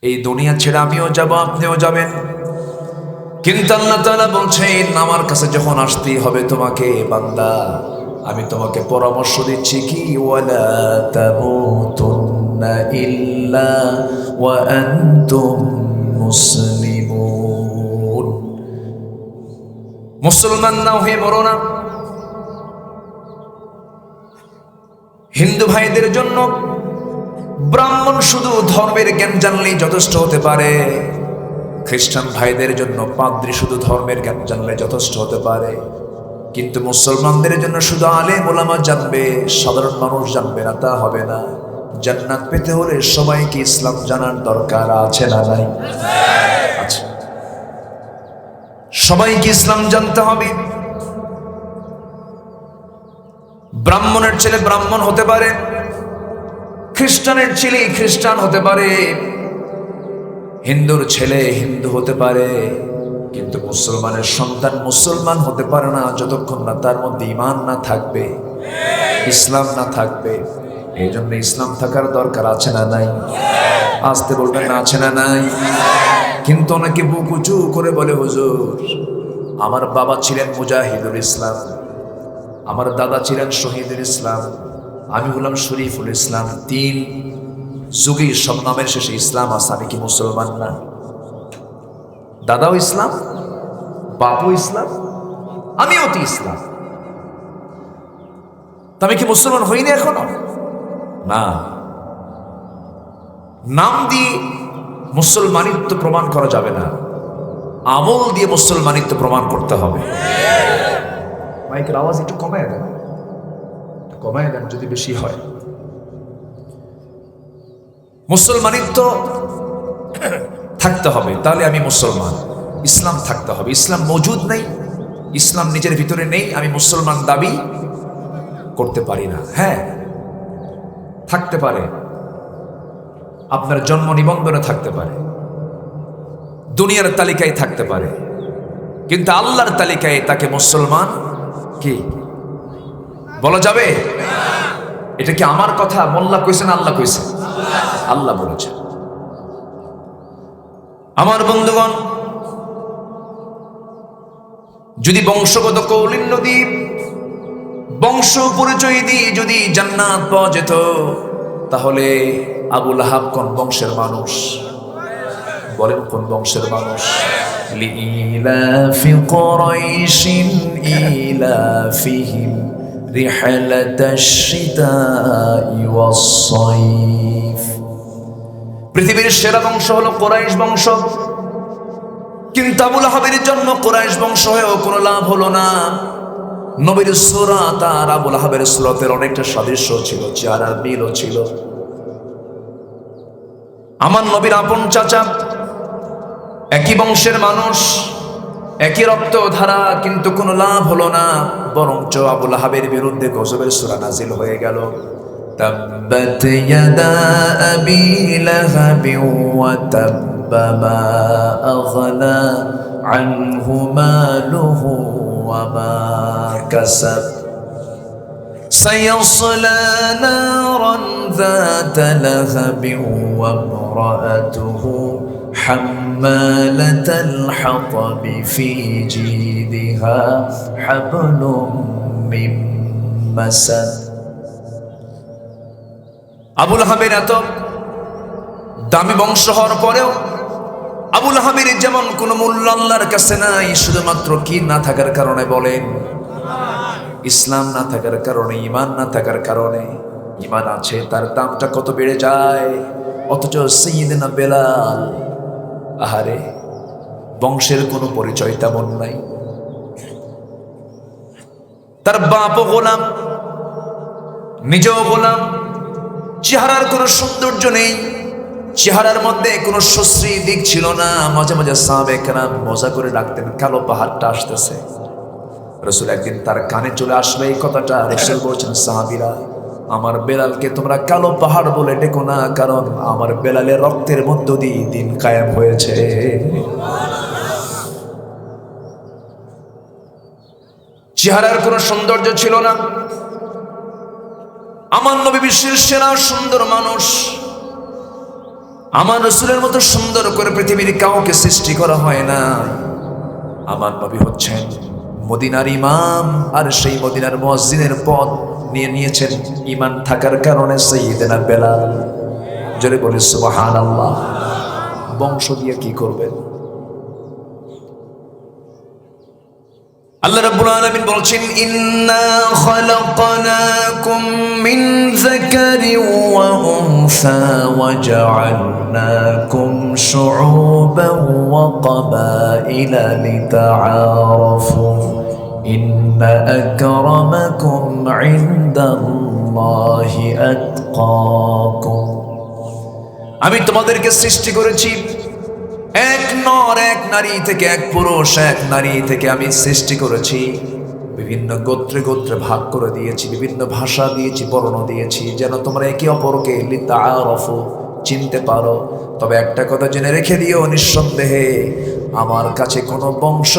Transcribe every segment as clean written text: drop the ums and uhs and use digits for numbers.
এই দুনিয়া ছেড়ে আমিও যাব, আপনিও যাবেন, কিন্তু আল্লাহ তাআলা বলছেন আমার কাছে যখন আসতেই হবে তোমাকে বান্দা, আমি তোমাকে পরামর্শ দিচ্ছি কি, ওয়ালা তামুতুন্না ইল্লা ওয়া আনতুম মুসলিমুন। মুসলমান না হয়ে মরো না। হিন্দু ভাইদের জন্য ব্রাহ্মণ শুধু ধর্মের জ্ঞান জানলেই যথেষ্ট হতে পারে, খ্রিস্টান ভাইদের জন্য পাদ্রী শুধু ধর্মের জ্ঞান জানলে যথেষ্ট হতে পারে, কিন্তু মুসলমানদের জন্য শুধু আলেম ওলামা জানবে, সাধারণ মানুষ জানবে না তা হবে না। জান্নাত পেতে হলে সবাইকে ইসলাম জানার দরকার আছে না নাই? আছে। সবাইকে ইসলাম জানতে হবে। ব্রাহ্মণের ছেলে ব্রাহ্মণ হতে পারে, খ্রিস্টানের ছেলে খ্রিস্টান হতে পারে, হিন্দুর ছেলে হিন্দু হতে পারে, কিন্তু মুসলমানের সন্তান মুসলমান হতে পারে না যতক্ষণ না তার মধ্যে ঈমান না থাকবে, ইসলাম না থাকবে। এই জন্য ইসলাম থাকার দরকার আছে না নাই? আসতে বলবেন না, আছে না নাই? কিন্তু অনেকে বুক উঁচু করে বলে হুজুর আমার বাবা ছিলেন মুজাহিদুল ইসলাম, আমার দাদা ছিলেন শহীদুল ইসলাম, আমি হলাম শরীফুল ইসলাম, 3 যুগে সব নামের শেষে ইসলাম আছে, আমি কি মুসলমান না? দাদাও ইসলাম, বাপও ইসলাম, আমিও তো ইসলাম, আমি কি মুসলমান হইনি এখনো? না। নাম দিয়ে মুসলমানিত্ব প্রমাণ করা যাবে না, আমল দিয়ে মুসলমানিত্ব প্রমাণ করতে হবে। মাইকের আওয়াজ একটু কমায় দেন, কমায় দেন যদি বেশি হয়। মুসলমানিত্ব থাকতে হবে, তাহলে আমি মুসলমান। ইসলাম থাকতে হবে। ইসলাম মজুদ নেই, ইসলাম নিজের ভিতরে নেই, আমি মুসলমান দাবি করতে পারি না। হ্যাঁ থাকতে পারে, আপনার জন্ম নিবন্ধনে থাকতে পারে, দুনিয়ার তালিকায় থাকতে পারে, কিন্তু আল্লাহর তালিকায় তাকে মুসলমান কি বলা যাবে? এটা কি আমার কথা? মোল্লা কইছেন, আল্লাহ কইছেন? আল্লাহ বলেছেন। আমার বন্ধুগণ, যদি বংশগত কৌলিন্য দিই, বংশ পরিচয় দিয়ে যদি জান্নাত পাওয়া যেত, তাহলে আবু লাহাব কোন বংশের মানুষ? বলেন কোন বংশের মানুষ? লিইলাফি কুরাইশিন ইলাফিহিম রিহলাতাশ শিতাই ওয়াস সাইফ। পৃথিবীর সেরা বংশ হলো কুরাইশ বংশ, কিন্তু আবু লাহাবের জন্য কুরাইশ বংশ হয়েও কোনো লাভ হলো না। নবীর সূরাত আর আবু লাহাবের সূরাতের অনেকটা সাদৃশ্য ছিল, চেহারার মিলও ছিল। আমার নবীর আপন চাচা, একই বংশের মানুষ, একই রক্ত ধারা, কিন্তু কোনো লাভ হলো না। বরঞ্চ আবু লাহাবের বিরুদ্ধে গজবের সূরা নাজিল হয়ে গেল। তাব্বাত ইয়াদা আবি লাহাবি ওয়া তাব্বা মা আগনা আনহু মালুহু ওয়া মা কাসাব সায়াসলা নারান যাতা লাহাবি ওয়া ইমরাআতুহু হাম্মালাতাল হাতাবি ফি জিদিহা হাবলুম মিন মাসাদ। আবু লাহাবের এত দামি বংশ হওয়ার পরেও আবু লাহাবের যেমন কোনো মূল্য আল্লাহর কাছে নাই, শুধুমাত্র কি না থাকার কারণে? বলেন, ইসলাম না থাকার কারণে, ঈমান না থাকার কারণে। ঈমান আছে, তার দামটা কত বেড়ে যায়। অথচ সাইয়্যিদনা বেলাল, আহারে, বংশের কোনো পরিচয় তেমন নাই, তার বাপও গোলাম, নিজেও গোলাম, চেহারার কোনো সৌন্দর্য নেই, চেহারার মধ্যে কোনো সুশ্রী দিক ছিল না। মাঝে মাঝে সাহাবায়ে কেরাম মজা করে ডাকতেন, কালো পাহাড়টা আসতেছে। রাসূল একদিন তার কানে চলে আসলো এই কথাটা। রাসূল বলছেন, সাহাবীরা, আমার বেলালকে তোমরা কালো পাহাড় বলে ডেকো না, কারণ আমার বেলালের রক্তের মধ্য দিয়ে দিন কায়েম হয়েছে। চেহারার কোনো সৌন্দর্য ছিল না। আমার নবী বিশ্বের সেরা সুন্দর মানুষ, আমার রাসূলের মতো সুন্দর করে পৃথিবীর কাউকে সৃষ্টি করা হয় না। আমার নবী হচ্ছেন মদিনার ইমাম, আর সেই মদিনার মুয়াজ্জিনের পদ নিয়ে নিয়েছেন ঈমান থাকার কারণে সাইয়্যিদনা বেলাল। জোরে বলি সুবহানাল্লাহ। বংশ দিয়ে কি করবেন? আল্লাহ রাব্বুল আলামিন বলছেন, ইন্না খালাকনাকুম মিন যাকারিন ওয়া উনসা ওয়া জাআলনাকুম শুউবান ওয়া ক্বাবাইলা লিতাআরাফু ইন্না আকরামাকুম ইনদাল্লাহি আতকাকুম। আমি তোমাদেরকে সৃষ্টি করেছি এক নর এক নারী থেকে, এক পুরুষ এক নারী থেকে আমি সৃষ্টি করেছি। বিভিন্ন গোত্রে গোত্রে ভাগ করে দিয়েছি, বিভিন্ন ভাষা দিয়েছি, বর্ণ দিয়েছি, যেন তোমরা একে অপরকে লিতাআরাফু চিনতে পারো। তবে একটা কথা জেনে রেখে দিও, নিঃসন্দেহে আমার কাছে কোনো বংশ,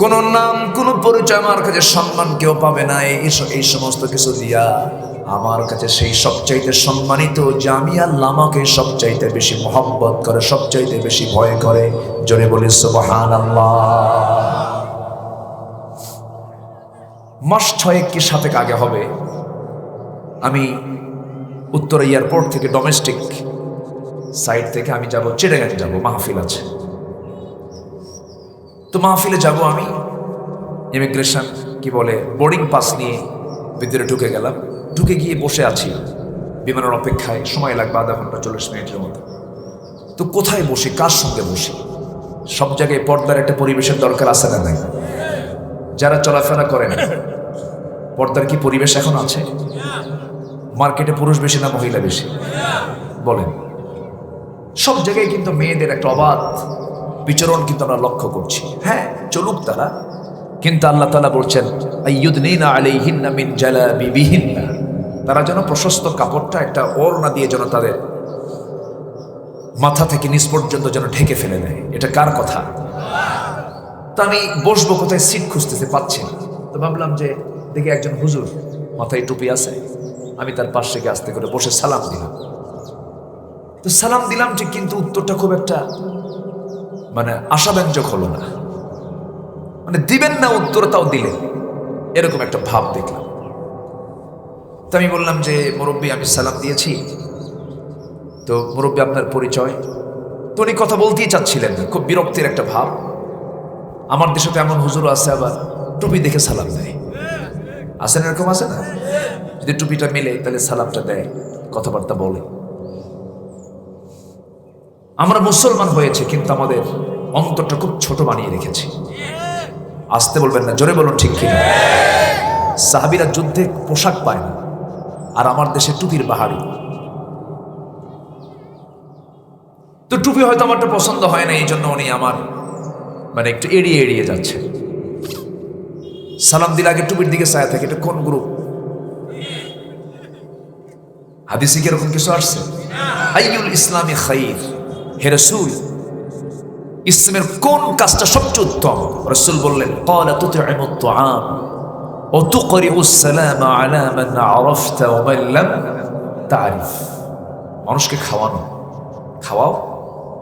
কোনো নাম, কোনো পরিচয়, আমার কাছে সম্মান কেউ পাবে না এই সমস্ত কিছু দিয়া। আমার কাছে সেই সবচাইতে সম্মানিত যে আমি আল্লাহ আমাকে সবচাইতে বেশি মহব্বত করে, সবচাইতে বেশি ভয় করে। জোরে বলি সুবহানাল্লাহ। মাস 6 কি 7 আগে হবে, আমি উত্তরা এয়ারপোর্ট থেকে ডোমেস্টিক সাইড থেকে আমি যাব চিটাগাং, যাব মাহফিল আছে। তো মাহফিলে যাব আমি, ইমিগ্রেশন কি বলে বোর্ডিং পাস নিয়ে ভিতরে ঢুকে গেলাম। ঢুকে গিয়ে বসে আছি বিমানের অপেক্ষায়, সময় লাগবে আধা ঘন্টা 40 মিনিটের মতো। তো কোথায় বসি, কার সঙ্গে বসি? সব জায়গায় পর্দার একটা পরিবেশের দরকার আছে না নাই? যারা চলাফেরা করে না, পর্দার কি পরিবেশ এখন আছে? মার্কেটে পুরুষ বেশি না মহিলা বেশি বলেন? সব জায়গায় কিন্তু মেয়েদের একটা অবাধ বিচরণ কিন্তু আমরা লক্ষ্য করছি। হ্যাঁ, চলুক তারা, কিন্তু আল্লাহ তাআলা বলছেন আইয়ুদনিনা আলাইহিন্না মিন জালাবিবিহিন্না, তারা যেন প্রশস্ত কাপড়টা একটা ওড়না দিয়ে যেন তাদের মাথা থেকে নিচ পর্যন্ত যেন ঢেকে ফেলে দেয়। এটা কার কথা? তা আমি বসবো কোথায়, সিট খুঁজতেছে, পাচ্ছি না। তো ভাবলাম যে দেখি একজন হুজুর মাথায় টুপি আছে, আমি তার পাশ থেকে আস্তে করে বসে সালাম দিলাম। তো সালাম দিলাম ঠিক, কিন্তু উত্তরটা খুব একটা মানে আশাব্যঞ্জক হলো না। মানে দিবেন না উত্তর, তাও দিলেন, এরকম একটা ভাব দেখলাম। তো আমি বললাম যে মুরব্বী, আমি সালাম দিয়েছি, তো মুরব্বী আপনার পরিচয়? তো উনি কথা বলতেই চাচ্ছিলেন না, খুব বিরক্তির একটা ভাব। আমার দেশে তো এমন হুজুর আছে আবার টুপি দেখে সালাম দেয়, আসেন এরকম আছে না? যদি টুপিটা মিলে তাহলে সালামটা দেয়, কথাবার্তা বলে। আমরা মুসলমান হয়েছে কিন্তু আমাদের অন্তরটা খুব ছোট বানিয়ে রেখেছি। আসতে বলবেন না, জোরে বলুন ঠিক কিনা? সাহাবীরা যুদ্ধে পোশাক পায় না, আর আমার দেশে টুপির বাহারি। তো টুপি হয়তো আমারটা পছন্দ হয় না, এই জন্য উনি আমার মানে একটু এড়িয়ে এড়িয়ে যাচ্ছে। সালাম দিলে আগে টুপির দিকে চায় থাকে, এটা কোন গ্রুপ? হাদিসে কি এরকম কিছু আসছে? আইয়ুল ইসলামি খাইর, হে রাসূল ইসলামের কোন কাজটা সবচেয়ে উত্তম? রাসূল বললেন ক্বালা তুতঈমুত তুআম ওয়া তুকরিউস সালাম আলা মান আরাফতা ওয়া মান লাম তারিফ। মানুষকে খাওয়ানো, খাওয়াও,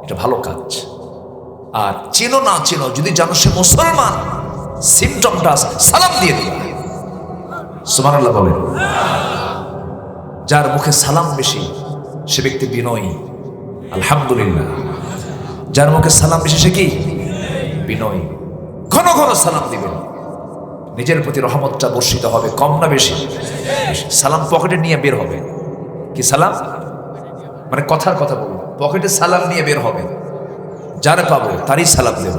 এটা ভালো কাজ। আর চেনো না চেনো, যদি জানো সে মুসলমান, সিমটমটা সালাম দিয়ে দিবা। সুবহানাল্লাহ বলেন। যার মুখে সালাম বেশি সে ব্যক্তি বিনয়ী, আলহামদুলিল্লাহ। যার মুখে সালাম বেশি সে কি? বিনয়ী। ঘন ঘন সালাম দিবেন, নিজের প্রতি রহমতটা বর্ষিত হবে। কম না বেশি? সালাম পকেটে নিয়ে বের হবে। কি সালাম? মানে কথার কথা বলবো, পকেটে সালাম নিয়ে বের হবে, যারে পাবো তারই সালাম দেব।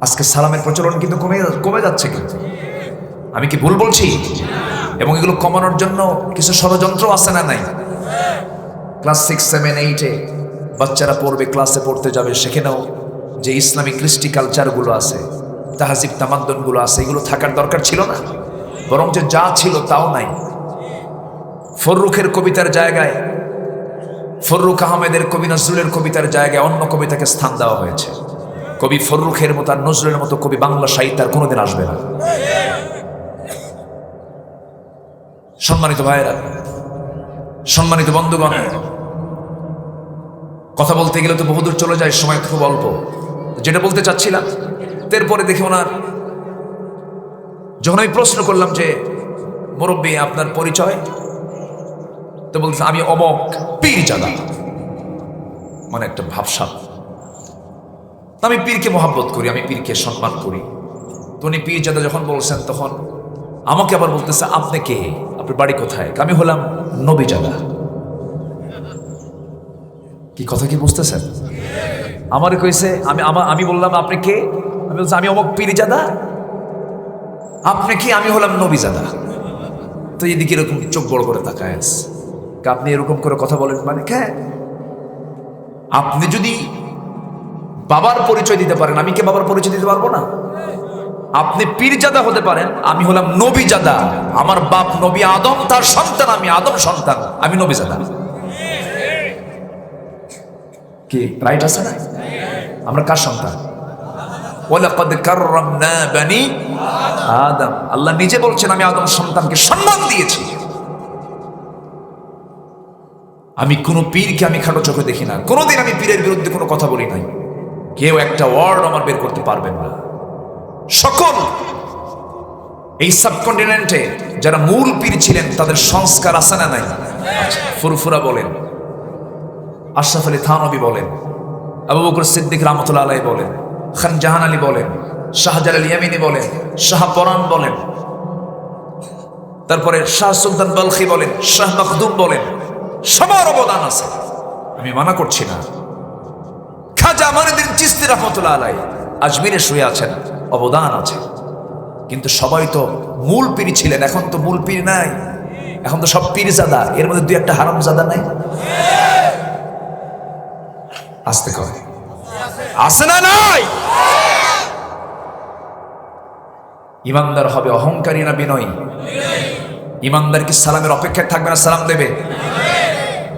আজকে সালামের প্রচলন কিন্তু কমে যাচ্ছে। কিন্তু আমি কি ভুল বলছি? এবং এগুলো কমানোর জন্য কিছু ষড়যন্ত্র আছে না নাই? ক্লাস 6, 7, 8-এ বাচ্চারা পড়বে, ক্লাসে পড়তে যাবে, সেখানেও যে ইসলামিক কৃষ্টি কালচারগুলো আছে, তাহজিব তামাদ্দুনগুলো আছে, এগুলো থাকার দরকার ছিল না? বরং যে যা ছিল তাও নাই। ফররুখের কবিতার জায়গায়, ফররুখ আহমেদের, কবি নজরুলের কবিতার জায়গায় অন্য কবিতাকে স্থান দেওয়া হয়েছে। কবি ফররুখের মতো আর নজরুলের মতো কবি বাংলা সাহিত্য আর কোনোদিন আসবে না। সম্মানিত ভাইয়েরা, সম্মানিত বন্ধুগণ, কথা বলতে গেলে তো বহুদূর চলে যায়, সময় খুব অল্প। যেটা বলতে চাচ্ছিলাম, এরপরে দেখে ওনার, যখন আমি প্রশ্ন করলাম যে মুরব্বী আপনার পরিচয়, তো বলছে আমি অমক পীরজাদা, মানে একটা ভাবসাব। আমি পীরকে মহাব্বত করি, আমি পীরকে সম্মান করি। তো উনি পীরজাদা যখন বলছেন, তখন আমাকে আবার বলতেছে আপনি কে, আপনার বাড়ি কোথায়? আমি হলাম নবীজাদা। কি কথা কি বুঝতেছেন? আমার কইছে আমি বললাম আপনি কে? আমি বলছি আমি অমক পীরজাদা। আপনি কি? আমি হলাম নবীজাদা। তো এদিকে এরকম চোখ বড় করে তাকায় আছে। আপনি এরকম করে কথা বলেন মানে? হ্যাঁ, আপনি যদি বাবার পরিচয় দিতে পারেন, আমি কি বাবার পরিচয় দিতে পারবো না? আপনি পীরজাদা হতে পারেন, আমি হলাম নবীজাদা। আমার বাপ নবী আদম, তার সন্তান আমি, আদম সন্তান, আমি নবীজাদা। কি রাইট আছে না? আমরা কার সন্তান? ওয়ালাকাদ কাররামনা বানি আদম। আল্লাহ নিজে বলছেন আমি আদম সন্তানকে সম্মান দিয়েছি। আমি কোন পীরকে আমি খাটো চোখে দেখি না, কোনোদিন আমি পীরের বিরুদ্ধে কোনো কথা বলি নাই। কেউ একটা ওয়ার্ড আমার বের করতে পারবেন না। সকল এই সাবকন্টিনেন্টে যারা মূল পীর ছিলেন তাদের সংস্কার আছে না নাই? ফুরফুরা বলেন, আশরাফ আলী থানভী বলেন, আবু বকর সিদ্দিক রহমতুল্লাহ আলাইহি বলেন, খান জাহান আলী বলেন, শাহজালাল ইয়ামিনী বলেন, শাহ পরান বলেন, তারপরে শাহ সুলতান বলখি বলেন, শাহ মখদুম বলেন, সবার অবদান আছে, আমি মানা করছি না। খাজা আমানুদ্দিন চিশতি রহমতুল্লাহ আলাইহি আজমিরে শুয়ে আছেন, অবদান আছে। কিন্তু সবাই তো মূল পীর ছিলেন, এখন তো মূল পীর নাই, এখন তো সব পীরজাদা। এর মধ্যে দুই একটা হারামজাদা নাই? আসতে কয় আছে না নাই? ইমানদার হবে অহংকারী না বিনয়ী? ইমানদার কি সালামের অপেক্ষায় থাকবে না, সালাম দেবে?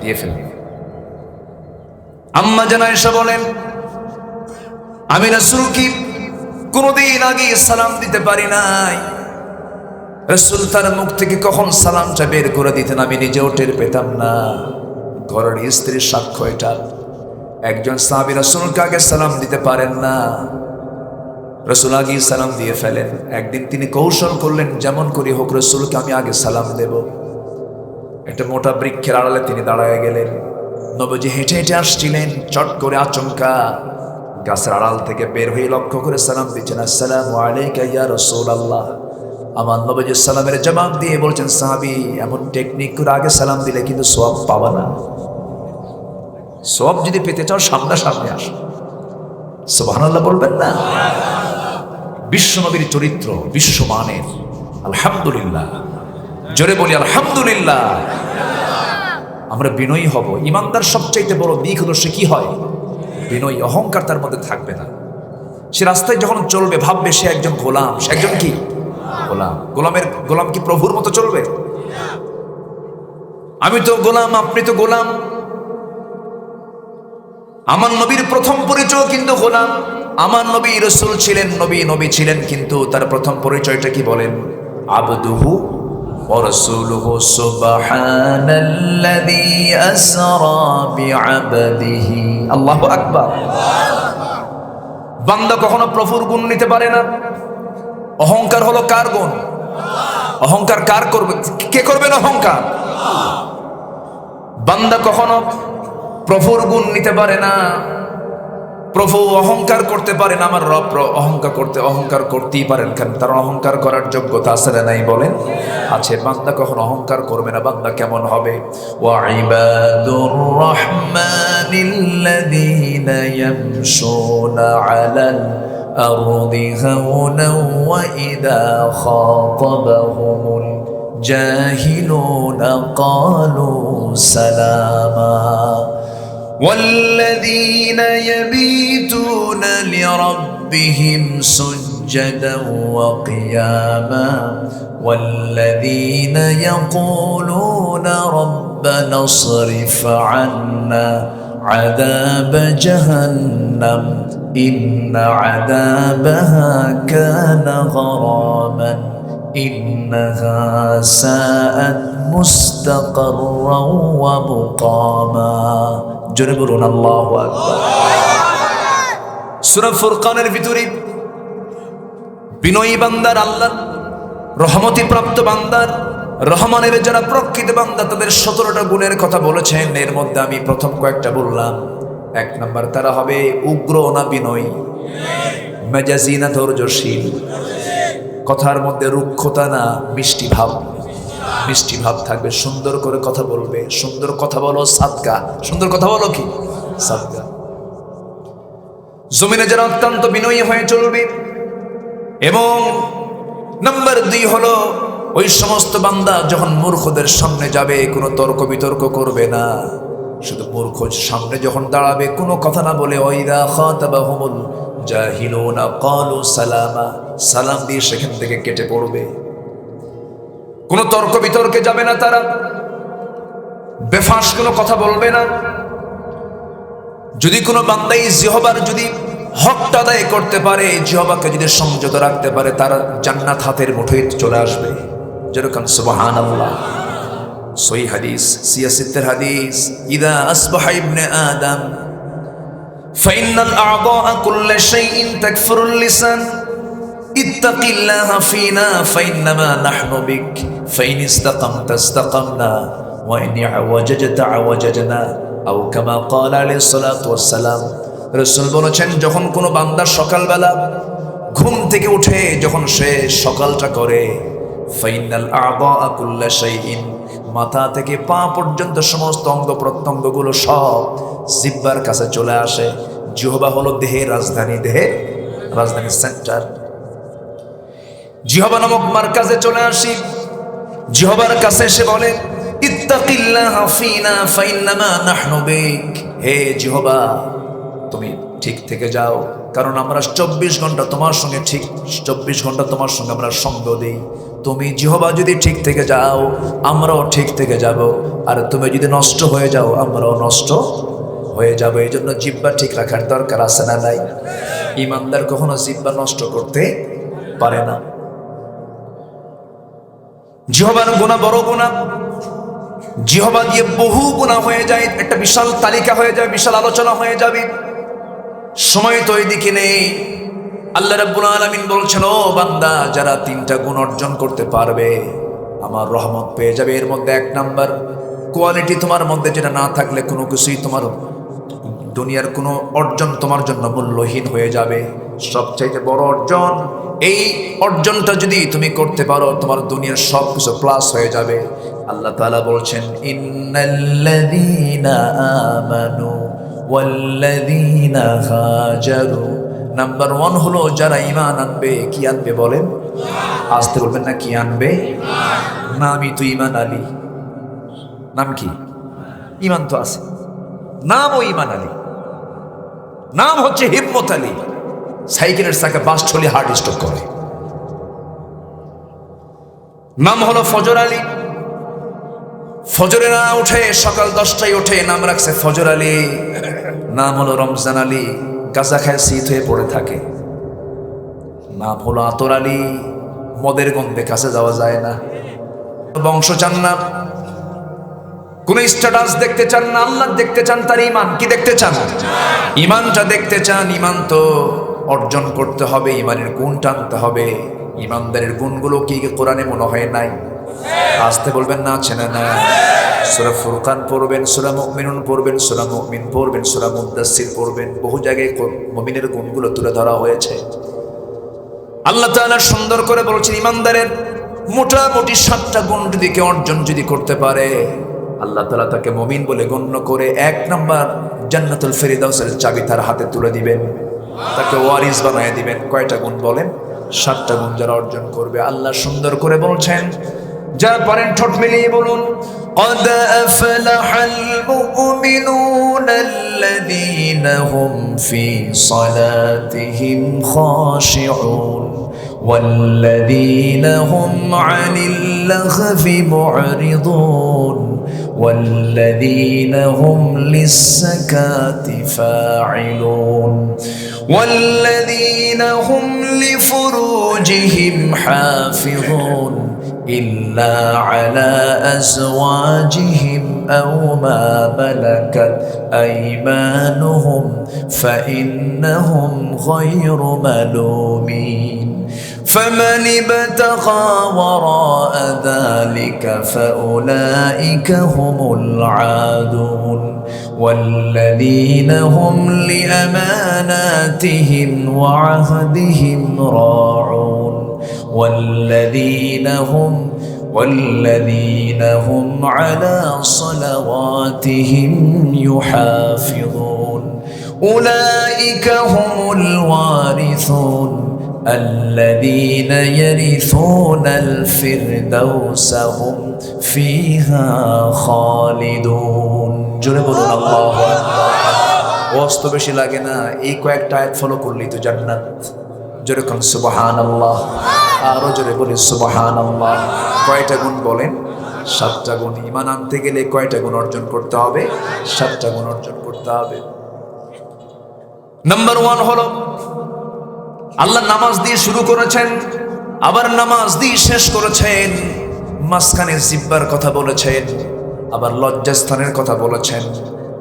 দিয়ে ফেলবে। আম্মা জান আয়েশা বলেন আমি রাসূল কি কোনদিন আগে সালাম দিতে পারি নাই। রাসূল তার মুখ থেকে কখন সালামটা বের করে দিতেন আমি নিজেও টের পেতাম না। ঘরের স্ত্রীর সাক্ষ্য এটা। একজন সাহাবী রাসূলকে আগে সালাম দিতে পারেন না, রাসূল আগে সালাম দিয়ে ফেলেন। একদিন তিনি কৌশল করলেন, যেমন করে হোক রাসূলকে আমি আগে সালাম দেব। একটা মোটা বৃক্ষের আড়ালে তিনি দাঁড়ায় গেলেন। নবীজি হেঁটে হেঁটে আসছিলেন, চট করে আচমকা গাছের আড়াল থেকে বের হয়ে লক্ষ্য করে সালাম দিচ্ছেন, আসসালামু আলাইকা ইয়া রাসূলুল্লাহ। আমার নবীজি সালামের জবাব দিয়ে বলছেন, সাহাবী এমন টেকনিক করে আগে সালাম দিলে কিন্তু সওয়াব পাবা না। সওয়াব যদি পেতে চাও সামনাসামনি আসো। সুবহানাল্লাহ বলবেন না? বিশ্ব নবীর চরিত্র বিশ্বমানের। আলহামদুলিল্লাহ, জোরে বলি আলহামদুলিল্লাহ। আমরা বিনয়ী হব। ইমানদার সবচাইতে বড় দিক হলো সে কি হয়? বিনয়ী। অহংকার তার মধ্যে থাকবে না। সে রাস্তায় যখন চলবে ভাববে সে একজন গোলাম। সে একজন কি? গোলাম। গোলাম কি প্রভুর মতো চলবে? আমি তো গোলাম, আপনি তো গোলাম। আমার নবীর প্রথম পরিচয় কিন্তু গোলাম। আমার নবী রাসূল ছিলেন, নবী ছিলেন, কিন্তু তার প্রথম পরিচয়টা কি বলেন? আবদুহু ওয়া রাসূলুহু। সুবহানাল্লাযী আসরা বিআবদিহি। আল্লাহু আকবার। বান্দা কখনো প্রভুর গুণ নিতে পারে না। অহংকার হলো কার গুণ? অহংকার কার করবে? কে করবেন অহংকার? বান্দা কখনো প্রভুর গুণ নিতে পারে না। প্রভু অহংকার করতে পারে না। আমার রব অহংকার করতেই পারেন, কেন? তার অহংকার করার যোগ্যতা আছে না নাই? বলেন আছে। বান্দা কখনো অহংকার করবে না। বান্দা কেমন হবে? ওয়া ইবাদুর রাহমানিল্লাযীনা ইয়ামশুনা আলাল আরদি হাওনাও ওয়া ইযা খাতাবাহুমুল জাহিলুনা ক্বালু সালামা والذين يبيتون لربهم سجدا وقياما والذين يقولون ربنا اصرف عنا عذاب جهنم إن عذابها كان غراما إنها ساءت مستقرا ومقاما জোরে বলুন আল্লাহু আকবার। সূরা ফুরকানের ভিতরে বিনয়ী বান্দার, আল্লাহ রহমতি প্রাপ্ত বান্দার, রহমানের যারা প্রকৃত বান্দা তাদের 17টা গুণের কথা বলেছেন। এর মধ্যে আমি প্রথম কয়েকটা বললাম। 1 নাম্বার, তারা হবে উগ্র না বিনয়ী, মেজাজি না ধৈর্যশীল, কথার মধ্যে রুক্ষতা না মিষ্টি ভাব, মিষ্টি ভাব থাকবে, সুন্দর করে কথা বলবে। সুন্দর কথা বলো সাদকা, সুন্দর কথা বলো কি সাদকা। জমিনে যারা অত্যন্ত বিনয়ী হয়ে চলবে। এবং নাম্বার 2 হলো ওই সমস্ত বান্দা যখন মূর্খদের সামনে যাবে কোনো তর্ক বিতর্ক করবে না, শুধু মূর্খ সামনে যখন দাঁড়াবে কোনো কথা না বলে ওয়াইদা খাতাবাহুমুল জাহিলুনা ক্বালু সালামা, সালাম দিয়ে সেখান থেকে কেটে পড়বে। কোনো তর্ক বিতর্কে যাবে না, তারা বেফাঁস কোনো কথা বলবে না। যদি কোনো বান্দাই জিহবার যদি হকটা আদায় করতে পারে, জিহবাকে যদি সংযত রাখতে পারে, তার জান্নাত হাতের মুঠোয় চলে আসবে। যেরকম সুবহানাল্লাহ। সহিহ হাদিস, সিয়াসিতের হাদিস, ইদা আসবাহা ইবনে আদম ফাইনাল আ'দাআ কুল্লা শাইইন তাকফুরুল লিসান ইত্তাকিল্লাহা ফিনা ফাইন্নামা নাহনু বিক ফাইন ইসতাকামতা ইসতাকামনা ওয়া ইন আওয়াজাজতা আওয়াজাজনা আও কামা ক্বালা আলাইহিস সালাতু ওয়াস সালাম। রাসূল বলেছেন, যখন কোনো বান্দা সকালবেলা ঘুম থেকে উঠে যখন সে সকালটা করে, ফাইনাল আ'দাআ কুল্লা শাইইন, মাথা থেকে পা পর্যন্ত সমস্ত অঙ্গ প্রত্যঙ্গগুলো সব জিহ্বার কাছে চলে আসে। জিহ্বা হলো দেহের রাজধানী, দেহের রাজধানী সেন্টার। জিহ্বা নামক মারকাজে চলে আসি। জিহ্বার কাছে এসে বলে, ইত্তাকিল্লাহা ফিনা ফাইন্নামা নাহনু বিক, হে জিহ্বা তুমি ঠিক থেকে যাও, কারণ আমরা 24 ঘন্টা তোমার সঙ্গে, ঠিক 24 ঘন্টা তোমার সঙ্গে আমরা সঙ্গ দিই। তুমি জিহ্বা যদি ঠিক থেকে যাও, আমরাও ঠিক থেকে যাব, আর তুমি যদি নষ্ট হয়ে যাও, আমরাও নষ্ট হয়ে যাব। এই জন্য জিহ্বা ঠিক রাখার দরকার আছে না নাই? ইমানদার কখনো জিহ্বা নষ্ট করতে পারে না। জিহ্বার গুনাহ বড় গুনাহ। জিহ্বা দিয়ে বহু গুনাহ হয়ে যায়, একটা বিশাল তালিকা হয়ে যায়, বিশাল আলোচনা হয়ে যাবে। সময় তো এদিকে নেই। আল্লাহ রাব্বুল আলামিন বলছেন, ও বান্দা, যারা 3টা গুণ অর্জন করতে পারবে আমার রহমত পেয়ে যাবে। এর মধ্যে 1 নাম্বার কোয়ালিটি, তোমার মধ্যে যেটা না থাকলে কোনো কিছুই, তোমার দুনিয়ার কোনো অর্জন তোমার জন্য মূল্যহীন হয়ে যাবে। সবচাইতে বড় অর্জন, এই অর্জনটা যদি তুমি করতে পারো, তোমার দুনিয়ার সব কিছু প্লাস হয়ে যাবে। আল্লাহ তাআলা বলছেন, ইন্নাল্লাযীনা আমানু ওয়াল্লাযীনা হাজারু। নাম্বার 1 হলো যারা ঈমান আনবে। কি আনবে বলেন? আসতে বলবেন না, কি আনবে? নামই তো ঈমান আলী। নাম কি? ঈমান তো আছে, নামও ঈমান আলী। নাম হচ্ছে হিম্মত আলী। সাইকেলের চাকা বাস চলে হার্ট স্ট্রোক করে। নাম হলো ফজর আলী। ফজরে না উঠে সকাল 10টায় ওঠে, নাম রাখছে ফজর আলী। নাম হলো রমজান আলী, গাঁজা খায় শীত হয়ে পড়ে থাকে। নাম হলো আতর আলী, মদের গন্ধে কাছে যাওয়া যায় না। বংশ চান না, কোন স্ট্যাটাস দেখতে চান না, আল্লাহ দেখতে চান, তার ঈমান কি দেখতে চান? ঈমানটা দেখতে চান। ঈমান তো অর্জন করতে হবে, ঈমানের গুণ টানতে হবে। ঈমানদারের গুণগুলো কি কোরআনে মনে হয় নাই? আসতে বলবেন না, আছে না? না। সূরা ফুরকান পড়বেন, সূরা মুমিনুন পড়বেন, সূরা মুমিন পড়বেন, সূরা মুদ্দাসসির পড়বেন। বহু জায়গায় মুমিনের গুণগুলো তুলে ধরা হয়েছে। আল্লাহ তাআলা সুন্দর করে বলছেন, ঈমানদারের মোটামুটি 7টা গুণ যদি কেউ অর্জন যদি করতে পারে, আল্লাহ তাআলা তাকে মুমিন বলে গণ্য করে 1 নাম্বার জান্নাতুল ফেরদাউসের চাবি তার হাতে তুলে দিবেন, তাকে ওয়ারিস বানায় দিবেন। কয়টা গুণ বলেন? 7টা গুণ যারা অর্জন করবে। আল্লাহ সুন্দর করে বলছেন, যারা পারেন ঠোঁট মিলিয়ে বলুন, قد أفلح المؤمنون الذين هم في صلاتهم خاشعون والذين هم عن اللغو معرضون والذين هم للزكاة فاعلون والذين هم لفروجهم حافظون إلا على أزواجهم أو ما ملكت أيمانهم فإنهم غير ملومين فمن ابتغى وراء ذلك فأولئك هم العادون والذين هم لأماناتهم وعهدهم راعون والذين هم على صلواتهم يحافظون أولئك هم الوارثون الذين يرثون الفردوس هم فيها خالدون জোরে বলুন আল্লাহু আকবার ওয়াস্ত বেশি লাগে না এই কয়েকটা আয়াত ফলো করলেই তো জান্নাত জোরে কোন সুবহানাল্লাহ আরো জোরে বলি সুবহানাল্লাহ কয়টা গুণ বলেন 7টা গুণ ঈমান আনতে গেলে কয়টা গুণ অর্জন করতে হবে 7টা গুণ অর্জন করতে হবে নাম্বার 1 হলো আল্লাহ নামাজ দিয়ে শুরু করেছেন আবার নামাজ দিয়ে শেষ করেছেন মাঝখানে জিহ্বার কথা বলেছেন আবার লজ্জাস্থানের কথা বলেছেন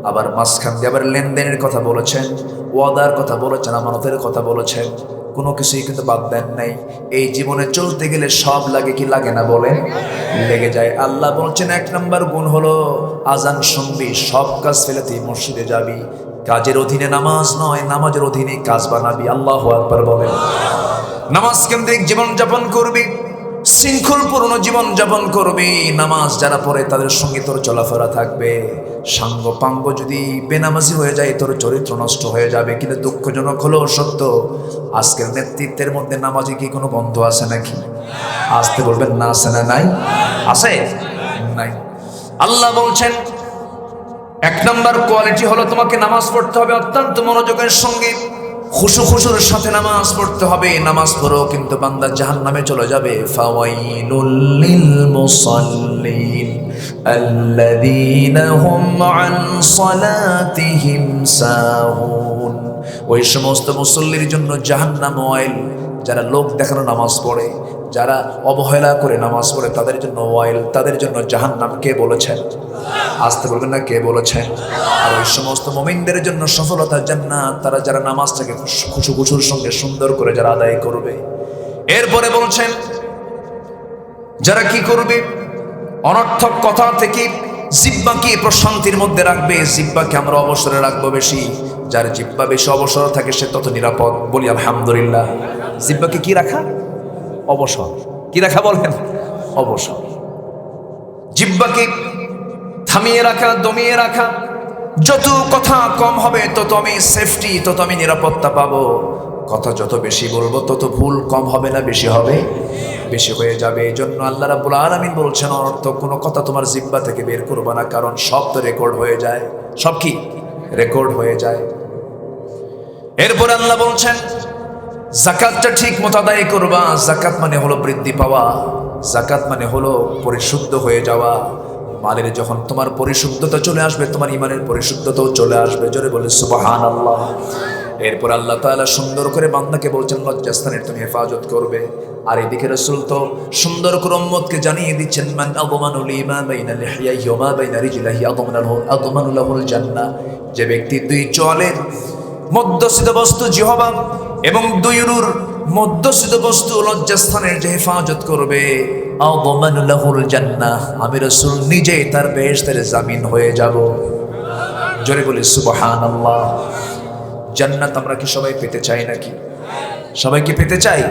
আবার মাঝখান দিয়ে আবার লেনদেনের কথা বলেছেন ওয়াদার কথা বলেছেন আমানতের কথা বলেছেন কোনো কিছুই কিন্তু বাদ দেন নাই এই জীবনে চলতে গেলে সব লাগে কি লাগে না বলেন লেগে যায় আল্লাহ বলছেন 1 নম্বর গুণ হলো আজান শুনবি সব কাজ ফেলে তুই মসজিদে যাবি কাজের অধীনে নামাজ নয় নামাজের অধীনে কাজ বানাবি আল্লাহু আকবার বলেন নামাজ কেন্দ্রিক জীবন যাপন করবি শৃঙ্খলপূর্ণ জীবন যাপন করবি নামাজ যারা পড়ে তাদের সঙ্গে তোর চলাফেরা থাকবে সাঙ্গ পাঙ্গ যদি বেনামাজি হয়ে যায় তোর চরিত্র নষ্ট হয়ে যাবে কিন্তু দুঃখজনক হলো সত্য আজকের নেতৃত্বের মধ্যে নামাজি কি কোনো বন্ধু আছে নাকি আসতে বলবেন না আছে না নাই আছে নাই আল্লাহ বলছেন 1 নম্বর কোয়ালিটি হলো তোমাকে নামাজ পড়তে হবে অত্যন্ত মনোযোগের সঙ্গে খুশুর সাথে নামাজ পড়তে হবে নামাজ পড়ো কিন্তু বান্দা জাহান্নামে চলে যাবে ফাওয়াইলুল লিল মুসাল্লিন আল্লাযীনা হুম আন সালাতিহিম সাহুন ওই সমস্ত মুসল্লির জন্য জাহান্নাম ওয়াইল যারা লোক দেখানো নামাজ পড়ে যারা অবহেলা করে নামাজ পড়ে তাদের জন্য ওয়াইল তাদের জন্য জাহান্নাম কে বলেছেন আসতে বলবেন না কে বলেছেন আর ওই সমস্ত মুমিনদের জন্য সফলতা জান্নাত তারা যারা নামাজটাকে খুশুর সঙ্গে সুন্দর করে যারা আদায় করবে এরপরে বলছেন যারা কি করবে অনর্থক কথা থেকে জিহ্বাকে প্রশান্তির মধ্যে রাখবে জিহ্বাকে আমরা অবসরে রাখবো বেশি যার জিহ্বা বেশি অবসর থাকে সে তত নিরাপদ বলি আলহামদুলিল্লাহ জিহ্বাকে কি রাখা অবসর কি রাখা বলেন অবসর জিহ্বাকে থামিয়ে রাখা দমিয়ে রাখা যত কথা কম হবে তত আমি সেফটি তত আমি নিরাপত্তা পাবো কথা যত বেশি বলবো তত ভুল কম হবে না বেশি হবে বেশি হয়ে যাবে এই জন্য আল্লাহ রাব্বুল আলামিন বলছেন অনর্থক কোনো কথা তোমার জিহ্বা থেকে বের করবে না কারণ সব তো রেকর্ড হয়ে যায় সব কি রেকর্ড হয়ে যায় এরপর আল্লাহ বলছেন যাকাতটা ঠিক মতো আদায় করবা যাকাত মানে হলো বৃদ্ধি পাওয়া যাকাত মানে হলো পরিশুদ্ধ হয়ে যাওয়া মালের যখন তোমার পরিশুদ্ধতা চলে আসবে তোমার ইমানের পরিশুদ্ধতাও চলে আসবে জোরে বলে সুবহানাল্লাহ এরপর আল্লাহ তাআলা সুন্দর করে বান্দাকে বলছেন লজ্জাস্থানের তুমি হেফাজত করবে আর এদিকে রাসূল তো সুন্দর করে উম্মতকে জানিয়ে দিচ্ছেন মান আযমানু লিমা বাইনা লিহইয়াহি ওয়া মা বাইনা রিজলিহি আযমানু লাহুল জান্নাহ যে ব্যক্তি দুই চলের মধ্যস্থিত বস্তু জিহবা এবং দুই উরুর মধ্যস্থিত বস্তু লজ্জাস্থানের যে হেফাজত করবে আযমানু লাহুল জান্নাহ আমি রাসূল নিজেই তার বেহেশতের জামিন হয়ে যাব জোরে বলি সুবহানাল্লাহ জান্নাত আমরা কি সবাই পেতে চাই নাকি সবাই কি পেতে চাই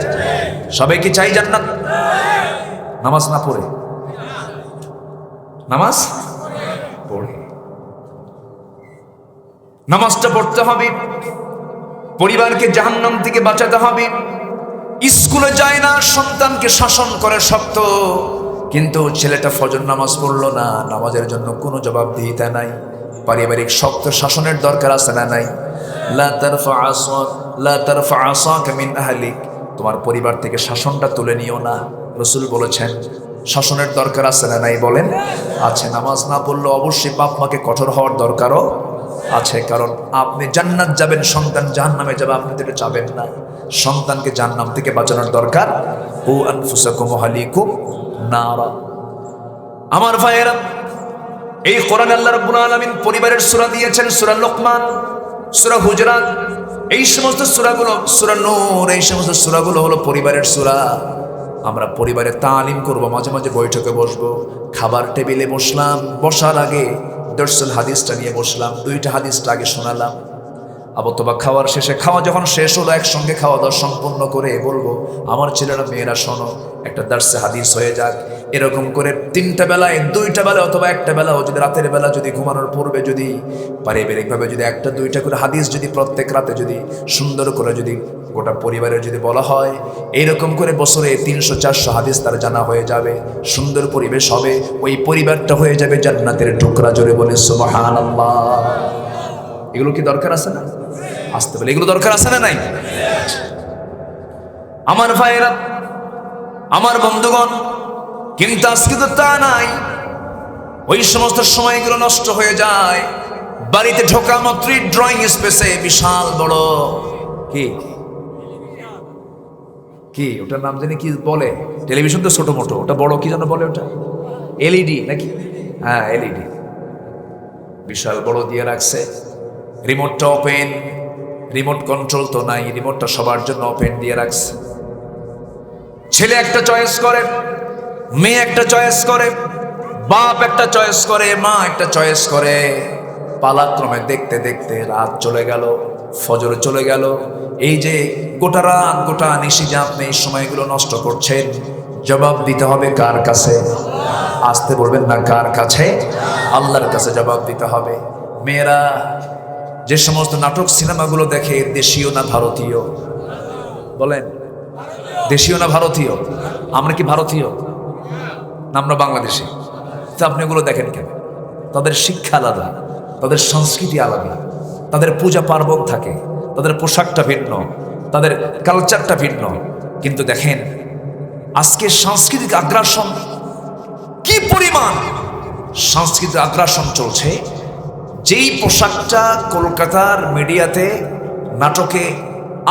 সবাই কি চাই জান্নাত নামাজ না পড়ে নামাজ পড়ে নামাজটা পড়তে হবে পরিবারকে জাহান্নাম থেকে বাঁচাতে হবে স্কুলে যায় না সন্তানকে শাসন করে শক্ত কিন্তু ছেলেটা ফজর নামাজ পড়লো না নামাজের জন্য কোনো জবাবদিহিতা নাই পারিবারিক শক্ত শাসনের দরকার আছে না নাই লা তারফা আসাকা মিন আহলিক তোমার পরিবার থেকে শাসনটা তুলে নিও না রাসূল বলেছেন শাসনের দরকার আছে না নাই বলেন আছে নামাজ না পড়লে অবশ্যই বাপ মাকে কঠোর হওয়ার দরকারও আছে কারণ আপনি জান্নাত যাবেন সন্তান জাহান্নামে যাবে আপনি তো যাবেন না সন্তানকে জাহান্নাম থেকে বাঁচানোর দরকার ও আনফুসাকুম ওয়া আহলিকুম নারা। আমার ভাইয়েরা, এই কোরআনে আল্লাহ রাব্বুল আলামিন পরিবারের সূরা দিয়েছেন, সূরা লোকমান, সূরা হুজরাত, এই সমস্ত সূরাগুলো, সূরা নূর, এই সমস্ত সূরাগুলো হলো পরিবারের সূরা। আমরা পরিবারে তালিম করব, মাঝে মাঝে বৈঠকে বসবো, খাবার টেবিলে বসলাম, বসার আগে দর্সুল হাদিসটা নিয়ে বসলাম, 2টা হাদিসটা আগে শোনালাম। অথবা খাওয়ার শেষে, খাওয়া যখন শেষ হলো, একসঙ্গে খাওয়া দাওয়া সম্পূর্ণ করে বলবো, আমার ছেলেরা মেয়েরা শোনো, একটা দার্সে হাদিস হয়ে যাক। এরকম করে 3টা বেলায়, 2টা বেলা অথবা 1টা বেলাও, যদি রাতের বেলা যদি ঘুমানোর পূর্বে যদি পারিবারিকভাবে যদি 1টা 2টা করে হাদিস যদি প্রত্যেক রাতে যদি সুন্দর করে যদি গোটা পরিবারের যদি বলা হয়, এইরকম করে বছরে 300-400 হাদিস তার জানা হয়ে যাবে, সুন্দর পরিবেশ হবে, ওই পরিবারটা হয়ে যাবে জান্নাতের টুকরা। জোরে বলে সুবহানাল্লাহ। এগুলো কি দরকার আছে না? আসতে বলে এগুলো দরকার আছে না নাই? আমার ভাইয়েরা, আমার বন্ধুগণ, কিন্তু আজকে তো তা নাই। ওই সমস্ত সময়গুলো নষ্ট হয়ে যায়। বাড়িতে ঢোকা মাত্রই ড্রয়িং স্পেসে বিশাল বড় কি কি ওটার নাম জানি কি বলে, টেলিভিশন তো ছোট মোটো, ওটা বড় কি যেন বলে, ওটা এলইডি নাকি? হ্যাঁ, এলইডি বিশাল বড় দিয়ে রাখছে। রিমোটটা ওপেন, রিমোট কন্ট্রোল তো নাই, রিমোটটা সবার জন্য ওপেন দিয়ে রাখছে। ছেলে একটা চয়েস করে, মেয়ে একটা চয়েস করে, বাপ একটা চয়েস করে, মা একটা চয়েস করে। পালাক্রমে দেখতে দেখতে রাত চলে গেল, ফজর চলে গেল। এই যে গোটা রাত গোটা নিশি যে আপনি এই সময়গুলো নষ্ট করছেন, জবাব দিতে হবে কার কাছে? আসতে বলবেন না, কার কাছে? আল্লাহর কাছে জবাব দিতে হবে। মেয়েরা যে সমস্ত নাটক সিনেমাগুলো দেখে, দেশীয় না ভারতীয়? বলেন, দেশীয় না ভারতীয়? আমরা কি ভারতীয় না আমরা বাংলাদেশি? তো আপনি এগুলো দেখেন কেন? তাদের শিক্ষা আলাদা, তাদের সংস্কৃতি আলাদা, তাদের পূজা পার্বণ থাকে, তাদের পোশাকটা ভিন্ন, তাদের কালচারটা ভিন্ন। কিন্তু দেখেন আজকে সাংস্কৃতিক আগ্রাসন কি পরিমাণ সাংস্কৃতিক আগ্রাসন চলছে। যেই পোশাকটা কলকাতার মিডিয়াতে নাটকে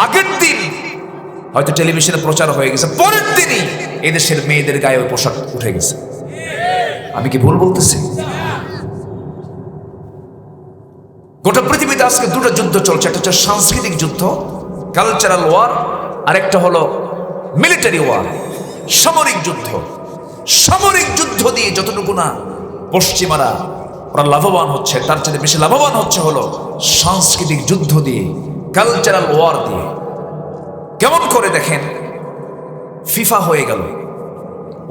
আগের দিন হয়তো টেলিভিশনে প্রচার হয়ে গেছে, পরের দিনই এদেশের মেয়েদের গায়ে ওই পোশাক উঠে গেছে। আমি কি ভুল বলতেছি? গোটা পৃথিবীতে আজকে 2টা যুদ্ধ চলছে, একটা হচ্ছে সাংস্কৃতিক যুদ্ধ, কালচারাল ওয়ার, আরেকটা হলো মিলিটারি ওয়ার, সামরিক যুদ্ধ। সামরিক যুদ্ধ দিয়ে যতটুকু না পশ্চিমারা ওরা লাভবান হচ্ছে, তার চেয়ে বেশি লাভবান হচ্ছে হলো সাংস্কৃতিক যুদ্ধ দিয়ে, কালচারাল ওয়ার দিয়ে। কেমন করে দেখেন, ফিফা হয়ে গেল,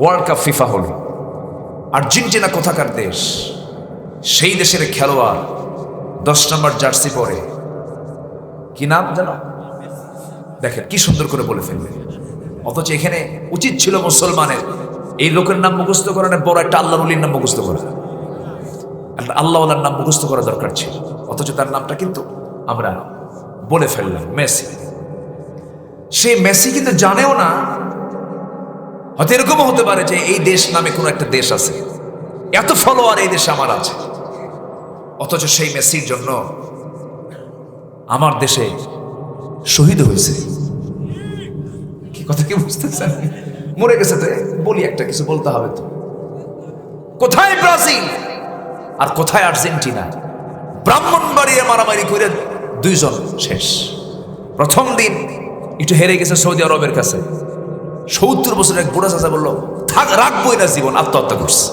ওয়ার্ল্ড কাপ ফিফা হলো, আর্জেন্টিনা কোথাকার দেশ, সেই দেশের খেলোয়াড় 10 নম্বর জার্সি পরে, কি নাম জানো? দেখেন কি সুন্দর করে বলে ফেলবে। অথচ এখানে উচিত ছিল মুসলমানের এই লোকের নাম মুখস্থ করা না, বড় একটা আল্লাহর ওলির নাম মুখস্থ করা, একটা আল্লাহওয়ালার নাম মুখস্থ করা দরকার ছিল। অথচ তার নামটা কিন্তু আমরা বলে ফেললাম, মেসি। সেই মেসি কিন্তু জানেও না, হয়তো এরকমও হতে পারে যে এই দেশ নামে কোনো একটা দেশ আছে, এত ফলোয়ার এই দেশে আমার আছে। অথচ সেই মেসির জন্য আমার দেশে শহীদ হয়েছে। কি কথা কি বুঝতেছেন? মরে গেছে তো বলি, একটা কিছু বলতে হবে তো। কোথায় ব্রাজিল আর কোথায় আর্জেন্টিনা? ব্রাহ্মণবাড়িয়া মারামারি করে 2 জন শেষ। প্রথম দিন একটু হেরে গেছে সৌদি আরবের কাছে, 70 বছরের এক বুড়া চাচা বললো থাক, রাখবোই না জীবন, আত্মহত্যা করছে।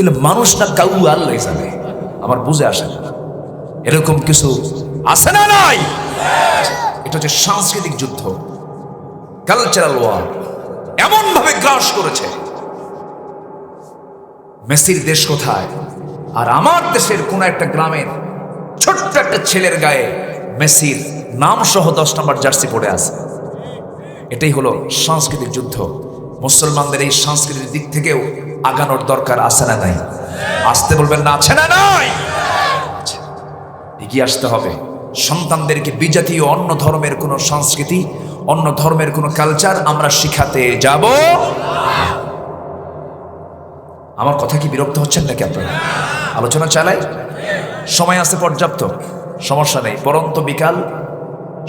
এলে মানুষ না কাউ আল্লাহ জানে, আমার বুঝে আসে না। এরকম কিছু আছে না নাই? এটা হচ্ছে সাংস্কৃতিক যুদ্ধ, কালচারাল ওয়ার, এমন ভাবে গ্রাস করেছে। মেসির দেশ কোথায়? আর আমার দেশের কোন একটা গ্রামের ছোট্ট একটা ছেলের গায়ে মেসির নাম সহ 10 নম্বর জার্সি পড়ে আছে। এটাই হলো সাংস্কৃতিক যুদ্ধ। মুসলমানদের এই সাংস্কৃতিক দিক থেকেও আগানোর দরকার আছে না নাই? আসতে বলবেন না, আছে না নাই? এগিয়ে আসতে হবে। সন্তানদেরকে বিজাতীয় অন্য ধর্মের কোনো সংস্কৃতি, অন্য ধর্মের কোনো কালচার আমরা শিখাতে যাব। আমার কথা কি বিরক্ত হচ্ছেন নাকি আপনারা? আলোচনা চালাই, সময় আছে পর্যাপ্ত, সমস্যা নেই। পরন্ত বিকাল,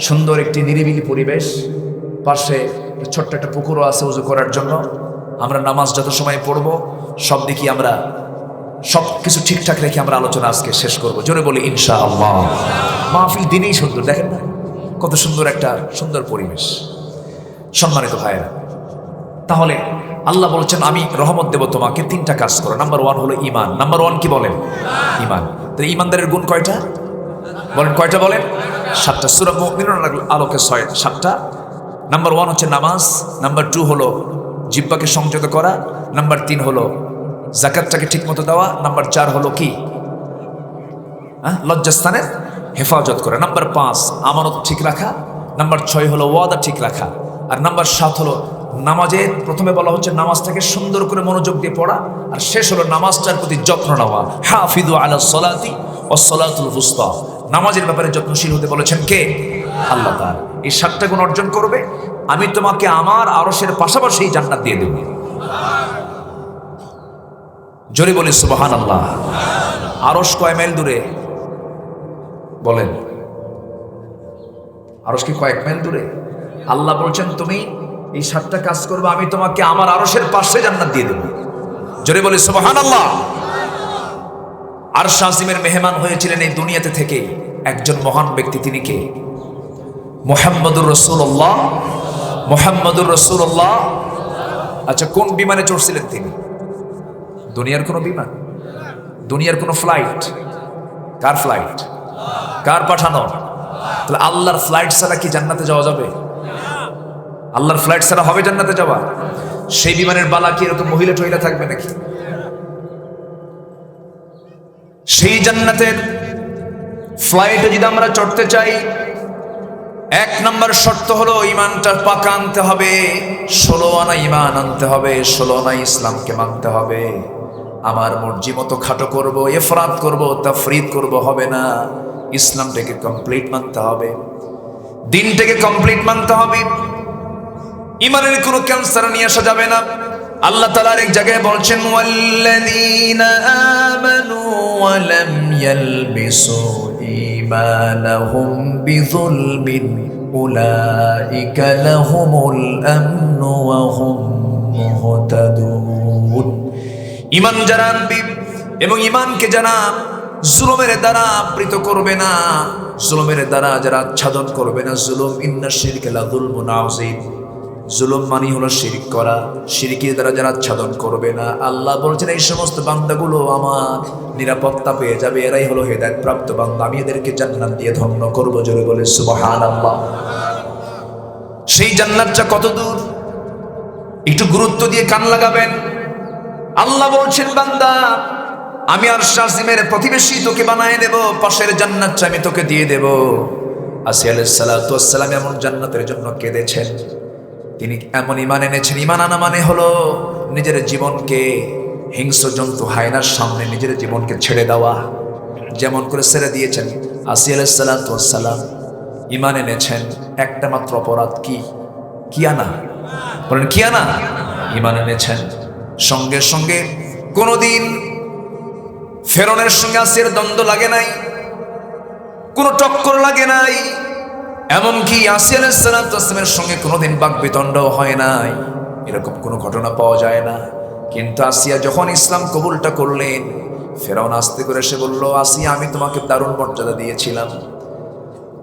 সুন্দর একটি নিরিবিলি পরিবেশ, পাশে ছোট্ট একটা পুকুরও আছে উজু করার জন্য। আমরা নামাজ যত সময় পড়বো সব দিকে আমরা সব কিছু ঠিকঠাক রেখে আমরা আলোচনা আজকে শেষ করব। জোরে বলি ইনশাআল্লাহ। মাহফিল দিনেই সুন্দর, দেখেন না কত সুন্দর একটা সুন্দর পরিবেশ। সম্মানিত ভাইয়েরা, তাহলে আল্লাহ বলছেন আমি রহমত দেব তোমাকে, তিনটা কাজ করো। নাম্বার ওয়ান হলো ইমান। নাম্বার ওয়ান কি বলেন? ইমান। তো ইমানদারের গুণ কয়টা বলেন? কয়টা বলেন? 7টা। সূরা মুমিনুন আলোকে 7টা। নাম্বার ওয়ান হচ্ছে নামাজ। নাম্বার 2 হলো জিহ্বাকে সংযত করা। নাম্বার 3 হলো যাকাতটাকে ঠিক মতো দেওয়া। নাম্বার 4 হলো কি? লজ্জাস্থানের হেফাজত করা। নাম্বার 5 আমানত ঠিক রাখা। নাম্বার 6 হলো ওয়াদা ঠিক রাখা। আর নাম্বার 7 হলো নামাজের প্রথমে বলা হচ্ছে নামাজটাকে সুন্দর করে মনোযোগ দিয়ে পড়া, আর শেষ হলো নামাজটার প্রতি যত্ন নেওয়া। হাফিযু আলাস সালাতি ওয়াস সালাতুল উসতা। নামাজের ব্যাপারে যত্নশীল হতে বলেছেন কে? আল্লাহ তাআলা। এই 7টা গুণ অর্জন করবে, আমি তোমাকে আমার আরশের পাশাপাশি জান্নাত দিয়ে দেব। জোরে বলি সুবহানাল্লাহ। আরশ কয় মাইল দূরে বলেন? আরশ কি কয়েক মাইল দূরে? আল্লাহ বলছেন তুমি এই 7টা কাজ করবে, আমি তোমাকে আমার আরশের পাশে জান্নাত দিয়ে দেব। জোরে বলি সুবহানাল্লাহ। আরশ আজিমের মেহমান হয়েছিলেন এই দুনিয়াতে থেকে একজন মহান ব্যক্তি। তিনি কে? মুহাম্মদুর রাসূলুল্লাহ। মুহাম্মদুর রাসূলুল্লাহ। আচ্ছা, কোন বিমানে চড়ছিলেন তিনি? দুনিয়ার কোন বিমান? দুনিয়ার কোন ফ্লাইট? কার ফ্লাইট? কার পাঠানো? তাহলে আল্লাহর ফ্লাইট ছাড়া কি জান্নাতে যাওয়া যাবে? আল্লাহর ফ্লাইট ছাড়া হবে জান্নাতে যাওয়া? সেই বিমানের বালা কি এরকম মহিলা টহিলা থাকবে নাকি? সেই জান্নাতের ফ্লাইটে যদি আমরা চড়তে চাই, 1 নম্বর শর্ত হলো ইমানটা পাকা আনতে হবে। 16 আনা ইমান আনতে হবে, 16 আনা ইসলামকে মানতে হবে। আমার মর্জি মতো খাটো করব, ইফরাত করব, তাফরিদ করব হবে না। ইসলামটাকে কমপ্লিট মানতে হবে, দিনটাকে কমপ্লিট মানতে হবে। ইমানের কোনো ক্যান্সার নিয়ে আসা যাবে না। আল্লাহ তাআলা এক জায়গায় বলছেন ওয়াল্লাযীনা আমানু ওয়া লাম ইয়ালবিসু ঈমানাহুম বিযুলমিন উলাইকা লাহুমুল আমনু ওয়া হুম মুহতাদুন। ঈমান যারা আনবে এবং ঈমানকে যারা জুলুমের দ্বারা আবৃত করবে না, জুলুমের দ্বারা যারা আচ্ছাদন করবে না, জুলুম ইন্না শিরকা লাযুলমুন আযীম। জুলুম মানে হলো শিরক করা, শিরকের দ্বারা যারা আচ্ছাদন করবে না, আল্লাহ বলছেন এই সমস্ত বান্দাগুলো আমার নিরাপত্তা পেয়ে যাবে, এরাই হলো হেদায়েত প্রাপ্ত বান্দা। আমি এদেরকে জান্নাত দিয়ে ধন্য করব। জোরে বলে সুবহানাল্লাহ। সেই জান্নাতটা কত দূর একটু গুরুত্ব দিয়ে কান লাগাবেন। আল্লাহ বলছেন বান্দা আমি আরশ আজিমের প্রতিবেশী তোকে বানায় দেব, পাশের জান্নাতটা আমি তোকে দিয়ে দেব। আসিয়া আলাইহিস সালাতু ওয়াস সালাম এমন জান্নাতের জন্য কেঁদেছেন, তিনি এমন ঈমান এনেছেন। ঈমান আনা মানে হলো নিজের জীবনকে হিংস্র জন্তু হায়নার সামনে নিজের জীবনকে ছেড়ে দেওয়া, যেমন করে ছেড়ে দিয়েছেন আসিয়া আলাইহিস সালাতু ওয়াস সালাম। ঈমান এনেছেন, একটা মাত্র অপরাধ কি? কি আনা? বলেন কি আনা? ঈমান এনেছেন। সঙ্গে সঙ্গে কোনোদিন ফেরনের সঙ্গে আসিয়ার দ্বন্দ্ব লাগে নাই, কোনো টক্কর লাগে নাই, এমনকি আসিয়া আলাইহিস সালাতু ওয়াস সালামের সঙ্গে কোনোদিন বাকবিতণ্ড হয় নাই, এরকম কোনো ঘটনা পাওয়া যায় না। কিন্তু আসিয়া যখন ইসলাম কবুলটা করলেন, ফেরাউন আস্তে করে এসে বলল, আসিয়া আমি তোমাকে দারুণ মর্যাদা দিয়েছিলাম,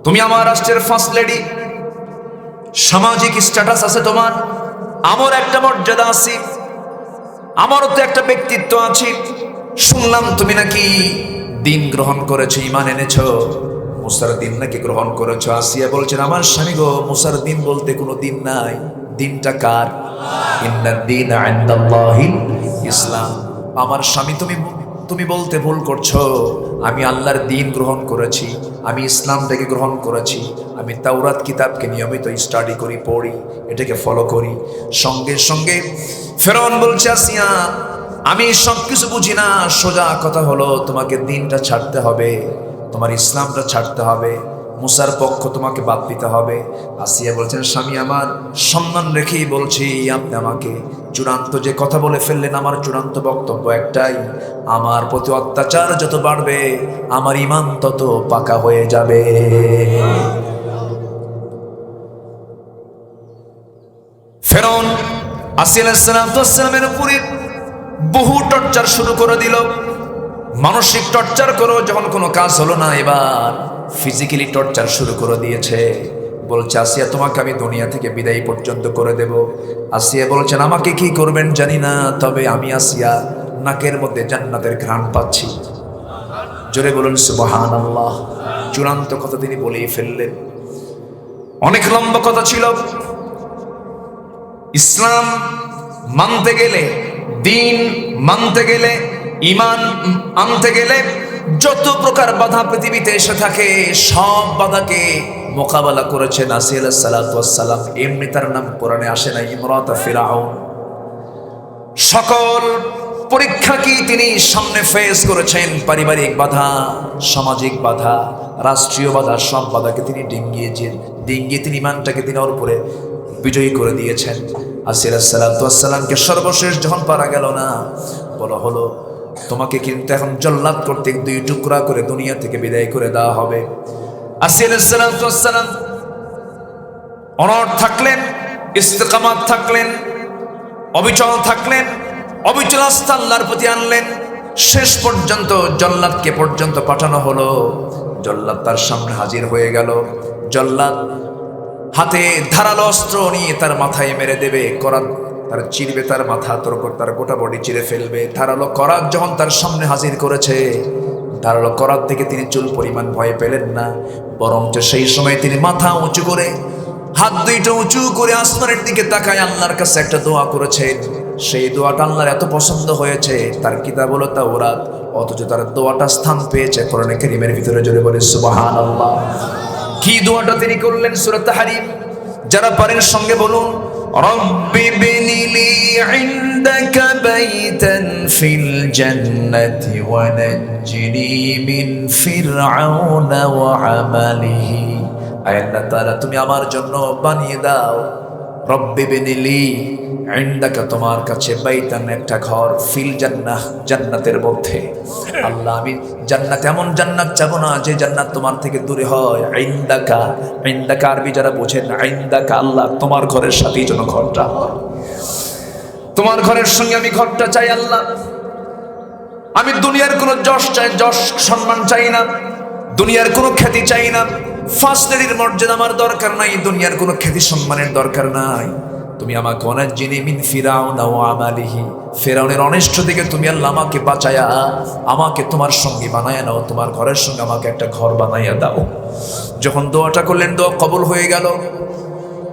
তুমি আমার রাষ্ট্রের ফার্স্ট লেডি, সামাজিক স্ট্যাটাস আছে তোমার, আমার একটা মর্যাদা আছে, আমারও তো একটা ব্যক্তিত্ব আছে। শুনলাম তুমি নাকি দিন গ্রহণ করেছো, ঈমান এনেছো, মুসার দিন নাকি গ্রহণ করেছো। আসিয়া বলছেন আমার স্বামী গো, মুসার দিন বলতে কোনো দিন নাই, দিনটা কার? ইন্নাদ দীনা ইনদাল্লাহিল ইসলাম। আমার স্বামী তুমি বলতে ভুল করছো, আমি আল্লাহর দিন গ্রহণ করেছি, আমি ইসলামটাকে গ্রহণ করেছি, আমি তাওরাত কিতাবকে নিয়মিত স্টাডি করি, পড়ি, এটাকে ফলো করি। সঙ্গে সঙ্গে ফেরাউন বলছে আসিয়া আমি সব কিছু বুঝি না, সোজা কথা হলো তোমাকে দিনটা ছাড়তে হবে, তোমার ইসলামটা ছাড়তে হবে, মুসার পক্ষ তোমাকে বাদ দিতে হবে। আসিয়া বলছেন স্বামী আমার সম্মান রেখেই বলছি, আপনি আমাকে চূড়ান্ত যে কথা বলে ফেললেন, আমার চূড়ান্ত বক্তব্য একটাই, আমার প্রতি অত্যাচার যত বাড়বে আমার ঈমান তত পাকা হয়ে যাবে। ফেরাউন আসিয়া আলাইহিস সালামের উপরে বহু টর্চার শুরু করে দিল। মানসিক টর্চার করো, যখন কোনো কাজ হলো না, এবার ফিজিক্যালি টর্চার শুরু করে দিয়েছে। বলছে, আসিয়া তোমাকে আমি দুনিয়া থেকে বিদায় পর্যন্ত করে দেব। আসিয়া বলছেন, আমাকে কি করবেন জানি না, তবে আমি আসিয়া নাকের মধ্যে জান্নাতের ঘ্রাণ পাচ্ছি। জোরে বলুন সুবহানাল্লাহ। চূড়ান্ত কথা তিনি বলেই ফেললেন। অনেক লম্বা কথা ছিল। ইসলাম মানতে গেলে, দিন মানতে গেলে, ঈমান আনতে গেলে যত প্রকার বাধা পৃথিবীতে এসে থাকে, সব বাধাকে মোকাবেলা করেছেন আসিয়া আলাইহিস সালাতু ওয়াস সালাম। এমনি তার নাম কোরআনে আসে না, ইমরাতা ফিরাউন। সকল পরীক্ষা কি তিনি সামনে ফেস করেছেন। পারিবারিক বাধা, সামাজিক বাধা, রাষ্ট্রীয় বাধা, সব বাধাকে তিনি ডিঙ্গিয়ে তিনি ইমানটাকে তিনি ওর উপরে বিজয়ী করে দিয়েছেন। আসিয়া আলাইহিস সালাতু ওয়াস সালামকে সর্বশেষ যখন পারা গেল না, বলা হলো, তোমাকে কিন্তু এখন জল্লাদ করতে দুই টুকরা করে দুনিয়া থেকে বিদায় করে দেওয়া হবে। আসিয়া আলাইহিস সালাতু ওয়াস সালাম অনড় থাকলেন, ইস্তেকামাত থাকলেন, অবিচল থাকলেন, অবিচল আস্থা আল্লাহর প্রতি আনলেন। শেষ পর্যন্ত জল্লাদকে পর্যন্ত পাঠানো হলো। জল্লাদ তার সামনে হাজির হয়ে গেল। জল্লাদ হাতে ধারালো অস্ত্র নিয়ে তার মাথায় মেরে দেবে, করাত তার চিরবে, তার মাথা তার গোটা বডি চিরে ফেলবে। ধারালো করাত যখন তার সামনে হাজির করেছে, ধারালো করাত থেকে তিনি চুল পরিমাণ ভয় পেলেন না, বরঞ্চ সেই সময় তিনি মাথা উঁচু করে, হাত দুইটা উঁচু করে আসমানের দিকে তাকায় আল্লাহর কাছে একটা দোয়া করেছেন। সেই দোয়াটা আল্লাহর এত পছন্দ হয়েছে, তার কিতাব হলো তাওরাত, অথচ তার দোয়াটা স্থান পেয়েছে কোরআনে কারীমের ভিতরে। জোরে বলে সুবহানাল্লাহ। কি দোয়াটা তিনি করলেন? সূরা তাহরীম, যারা পারেন সঙ্গে বলুন, রব্বি বিনিলি ইনদাকা বাইতান ফিল জান্নাতি ওয়া নাজ্জিনি মিন ফিরআউনা ওয়া আমালিহি। আল্লাহ তাআলা, তুমি আমার জন্য বানিয়ে দাও, রব্বি বিনিলি ইনদাকা, তোমার কাছে, বাইতান, একটা ঘর, ফিল জান্নাহ, জান্নাতের মধ্যে। আল্লাহ, আমি জান্নাত, এমন জান্নাত চাবো না যে জান্নাত তোমার থেকে দূরে হয়। ইনদাকা, ইনদাকা আরবি যারা বোঝেন, ইনদাকা আল্লাহ, তোমার ঘরের সাথেই যেন ঘরটা হয়। তোমার ঘরের সঙ্গে আমি ঘরটা চাই আল্লাহ। আমি দুনিয়ার কোনো যশ চাই, যশ সম্মান চাই না, দুনিয়ার কোনো খ্যাতি চাই না, ফার্স্ট লেডির মর্যাদা আমার দরকার নাই, দুনিয়ার কোনো খ্যাতি সম্মানের দরকার নাই। তুমি আমাকে ওয়ানাজ্জিনি মিন ফিরআউনা ওয়া আমালিহি, ফিরআউনের অনিষ্ট থেকে তুমি আল্লাহ আমাকে বাঁচায়া আমাকে তোমার সঙ্গী বানায়া নাও, তোমার ঘরের সঙ্গে আমাকে একটা ঘর বানাইয়া দাও। যখন দোয়াটা করলেন, দোয়া কবুল হয়ে গেল।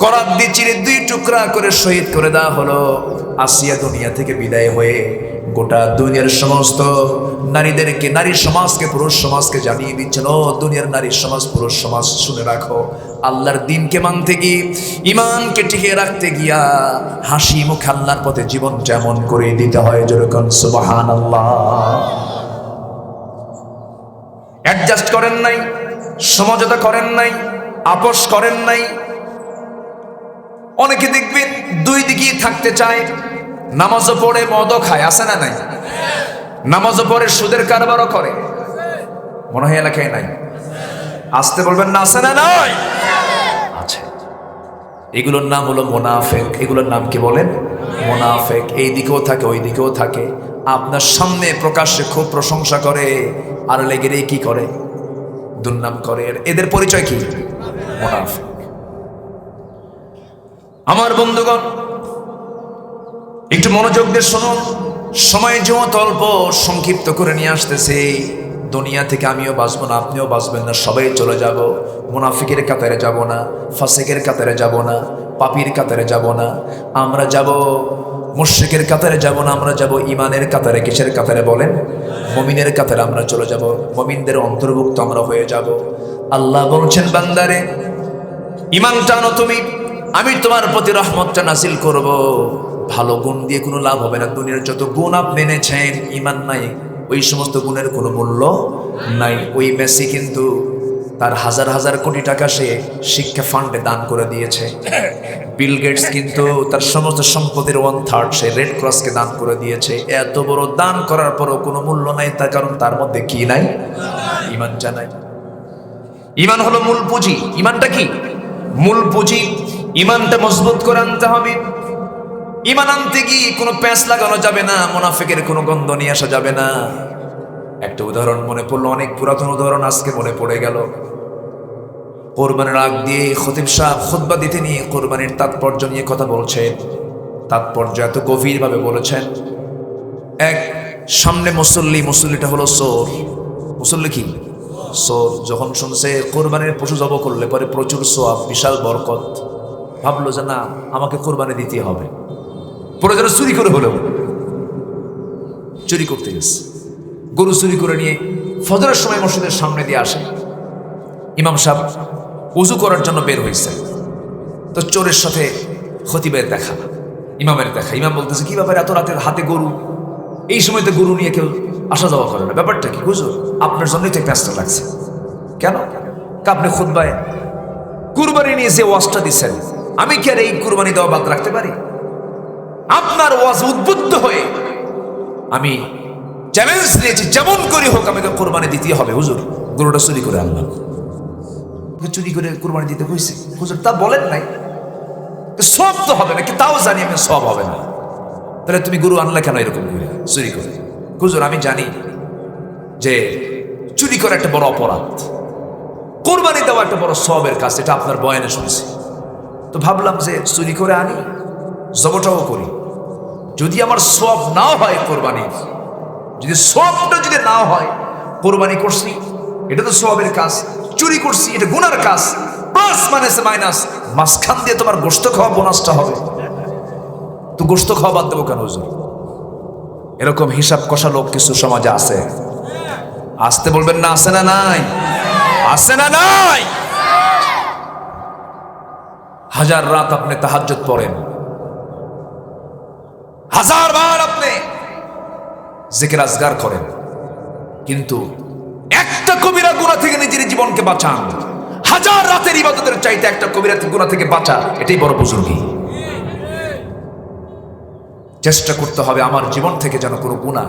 করাত দিয়ে চিরে দুই টুকরা করে শহীদ করে দেওয়া হলো। আসিয়া দুনিয়া থেকে বিদায় হয়ে গোটা দুনিয়ার সমস্ত নারীদেরকে, নারী সমাজকে, পুরুষ সমাজকে জানিয়ে দিচ্ছেন, ও দুনিয়ার নারী সমাজ, পুরুষ সমাজ, শুনে রাখো, আল্লাহর দিনকে মানতে গিয়ে, ইমানকে টিকিয়ে রাখতে গিয়া হাসি মুখে আল্লাহর পথে জীবন যেমন করে দিতে হয়। যেরকম সুবহানাল্লাহ। অ্যাডজাস্ট করেন নাই, সমঝোতা করেন নাই, আপোষ করেন নাই। অনেকে দেখবেন দুই দিকেই থাকতে চায়, নামাজও পড়ে, মদও খায়, আছে না নাই? নামাজও পড়ে, সুদের কারবারও করে, মনে হয় এলাকায় নাই। আসতে বলবেন না, আছে না নাই? আছে। এগুলোর নাম হলো মুনাফিক। এগুলোর নাম কি বলেন? মুনাফিক। এই দিকেও থাকে, ওই দিকেও থাকে। আপনার সামনে প্রকাশ্যে খুব প্রশংসা করে, আর লেগে কি করে? দুর্নাম করে। এদের পরিচয় কি? মুনাফিক। আমার বন্ধুগণ, একটু মনোযোগ দিয়ে শুনুন। সময় যেমন অল্প, সংক্ষিপ্ত করে নিয়ে আসতেছে। দুনিয়া থেকে আমিও বাঁচবো না, আপনিও বাঁচবেন না, সবাই চলে যাব। মুনাফিকের কাতারে যাব না, ফাসিকের কাতারে যাব না, পাপীর কাতারে যাব না। আমরা যাব মুশরিকের কাতারে যাব না, আমরা যাব ইমানের কাতারে। কিসের কাতারে বলেন? মুমিনের কাতারে আমরা চলে যাব, মুমিনদের অন্তর্ভুক্ত আমরা হয়ে যাব। আল্লাহ বলছেন, বান্দারে ইমানটা আনো তুমি, আমি তোমার প্রতি রহমতটা নাজিল করব। ভালো গুণ দিয়ে কোনো লাভ হবে না। দুনিয়ার যত গুণ আপনি এনেছেন, ইমান নাই, ওই সমস্ত গুণের কোনো মূল্য নাই। ওই মেসি কিন্তু তার হাজার হাজার কোটি টাকা সে শিক্ষা ফান্ডে দান করে দিয়েছে। বিল গেটস কিন্তু তার সমস্ত সম্পদের 1/3 সে রেড ক্রসকে দান করে দিয়েছে। এত বড় দান করার পরও কোনো মূল্য নাই, তার কারণ তার মধ্যে কি নাই? ইমান জানাই। ইমান হলো মূল পুঁজি। ইমানটা কি? মূল পুঁজি। ইমানটা মজবুত করে আনতে হবে। ঈমান আনতে গিয়ে কোনো প্যাঁচ লাগানো যাবে না, মুনাফিকের কোনো গন্ধ নিয়ে আসা যাবে না। একটা উদাহরণ মনে পড়লো, অনেক পুরাতন উদাহরণ আজকে মনে পড়ে গেল। কোরবানির আগ দিয়ে খতিব সাহেব খুতবা দিতে নিয়ে কোরবানির তাৎপর্য নিয়ে কথা বলছেন। তাৎপর্য এত গভীরভাবে বলেছেন। এক সামনে মুসল্লিটা হলো চোর। মুসল্লি কি? চোর। যখন শুনছে কোরবানির পশু জব করলে পরে প্রচুর সোয়াব, বিশাল বরকত, ভাবলো যে না, আমাকে কোরবানি দিতে হবে। প্রয়োজনে চুরি করে হলেও চুরি করতে গেছে। গরু চুরি করে নিয়ে ফজরের সময় মসজিদের সামনে দিয়ে আসে। ইমাম সাহেব উজু করার জন্য বের হয়েছে, তো চোরের সাথে খতিবের দেখা, ইমামের দেখা। ইমাম বলতেছে, কি ব্যাপার, এত রাতের হাতে গরু, এই সময় তো গরু নিয়ে কেউ আসা যাওয়া করে না, ব্যাপারটা কি? হুজুর, আপনার জন্যই তো ব্যস্ত লাগছে। কেন? আপনি খুতবায় কুরবানি নিয়ে যে ওয়াজটা দিচ্ছেন, আমি কি আর এই কুরবানি দেওয়া বাদ রাখতে পারি? আপনার ওয়াজ উদ্বুদ্ধ হয়ে আমি চ্যালেঞ্জ দিয়েছি, যেমন করে হোক আমাকে কোরবানি দিতে হবে। হুজুর, গরুটা চুরি করে আনলাম। চুরি করে কোরবানি দিতে হয়েছে হুজুর, তা বলেন নাই, সব তো হবে নাকি? তাও জানি আমি সব হবে না। তাহলে তুমি গরু আনলা কেন এরকম করে চুরি করে? হুজুর, আমি জানি যে চুরি করা একটা বড় অপরাধ, কোরবানি দেওয়া একটা বড় সবের কাজ, এটা আপনার বয়ানে শুনছি, তো ভাবলাম যে চুরি করে আনি, জবটাও করি। যদি আমার সব নাও হয় কোরবানির, যদি সবটা যদি নাও হয়, কোরবানি করছি এটা তো সবের কাজ, চুরি করছি এটা গুনার কাজ, প্লাস মাইনাসে মাইনাস, মাঝখান দিয়ে তোমার গোশত খাওয়া বোনাসটা হবে, তো গোশত খাওয়া বাদ দেবো কেন হুজুর? এরকম হিসাব কষা লোক কিছু সমাজে আছে। আসতে বলবেন না, আছে না নাই? আছে না নাই? হাজার রাত আপনি তাহাজ্জুদ পড়েন, হাজার বার আপনি জিকির আজগার করেন, কিন্তু একটা কবিরা গুনাহ থেকে নিজের জীবনকে বাঁচান। হাজার রাতের ইবাদতের চাইতে একটা কবিরা গুনাহ থেকে বাঁচা, এটাই বড় বুজুর্গি। চেষ্টা করতে হবে আমার জীবন থেকে যেন কোনো গুনাহ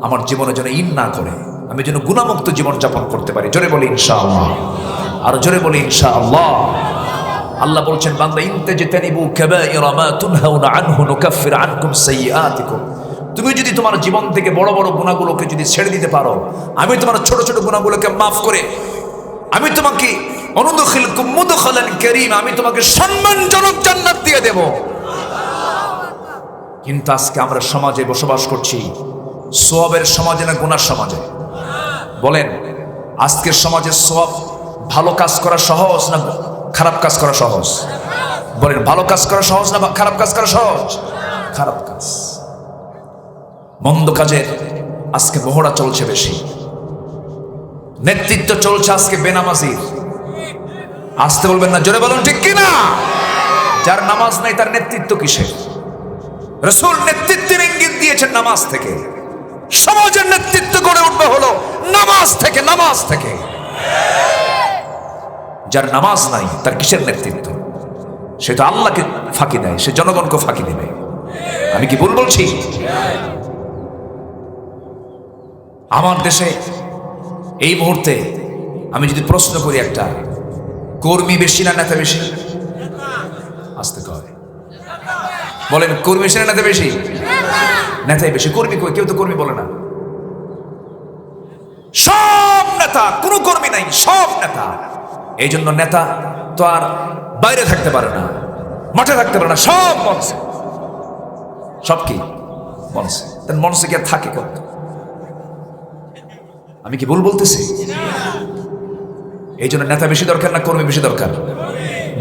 আমার জীবনে যেন ইন না করে, আমি যেন গুনাহমুক্ত জীবন যাপন করতে পারি। জোরে বলি ইনশাআল্লাহ, আর জোরে বলি ইনশাআল্লাহ। আল্লাহ বলছেন, বান্দা, ইনতাজতানিবু কাবাইরা মা তুনহাউনা আনহু নুকাফির আনকুম সাইয়্যাতিকুম। তুমি যদি তোমার জীবন থেকে বড় বড় গুনাহগুলোকে যদি ছেড়ে দিতে পারো, আমি তোমার ছোট ছোট গুনাহগুলোকে মাফ করে আমি তোমাকে অনুদখিলকুম মুদখালান কারীম, আমি তোমাকে সম্মানজনক জান্নাত দিয়ে দেব। কিন্তু আজকে আমরা সমাজে বসবাস করছি সওয়াবের সমাজে না গুনার সমাজে? বলেন, আজকের সমাজে সওয়াব, ভালো কাজ করা সহজ না খারাপ কাজ করা সহজ? বলেন, ভালো কাজ করা সহজ না খারাপ কাজ করা সহজ? খারাপ কাজ, মন্দ কাজের আজকে মহড়া চলছে বেশি, নেতৃত্ব চলছে আজকে বেনামাজির। আসতে বলবেন না, জোরে বলুন ঠিক কিনা? যার নামাজ নাই তার নেতৃত্ব কিসের? রাসূল নেতৃত্বের ইঙ্গিত দিয়েছেন নামাজ থেকে। সমাজের নেতৃত্ব গড়ে উঠবে হলো নামাজ থেকে, নামাজ থেকে। যার নামাজ নাই তার কিসের নেতৃত্ব? সে তো আল্লাহকে ফাঁকি দেয়, সে জনগণকে ফাঁকি দেবে। আমি কি ভুল বলছি? আমার দেশে এই মুহূর্তে আমি যদি প্রশ্ন করি, একটা কর্মী বেশি না নেতা বেশি? আসতে কয়, বলেন, কর্মী বেশি না নেতা বেশি? নেতাই বেশি। কর্মী কই? কেউ তো কর্মী বলে না। সব নেতা, কোনো কর্মী নাই, সব নেতা। এই জন্য নেতা তো আর বাইরে থাকতে পারে না, মাঠে থাকতে পারে না, সব মঞ্চে। সব কি? মঞ্চে। তার মঞ্চে কি আর থাকে কত? আমি কি ভুল বলতেছি? এই জন্য নেতা বেশি দরকার না কর্মী বেশি দরকার?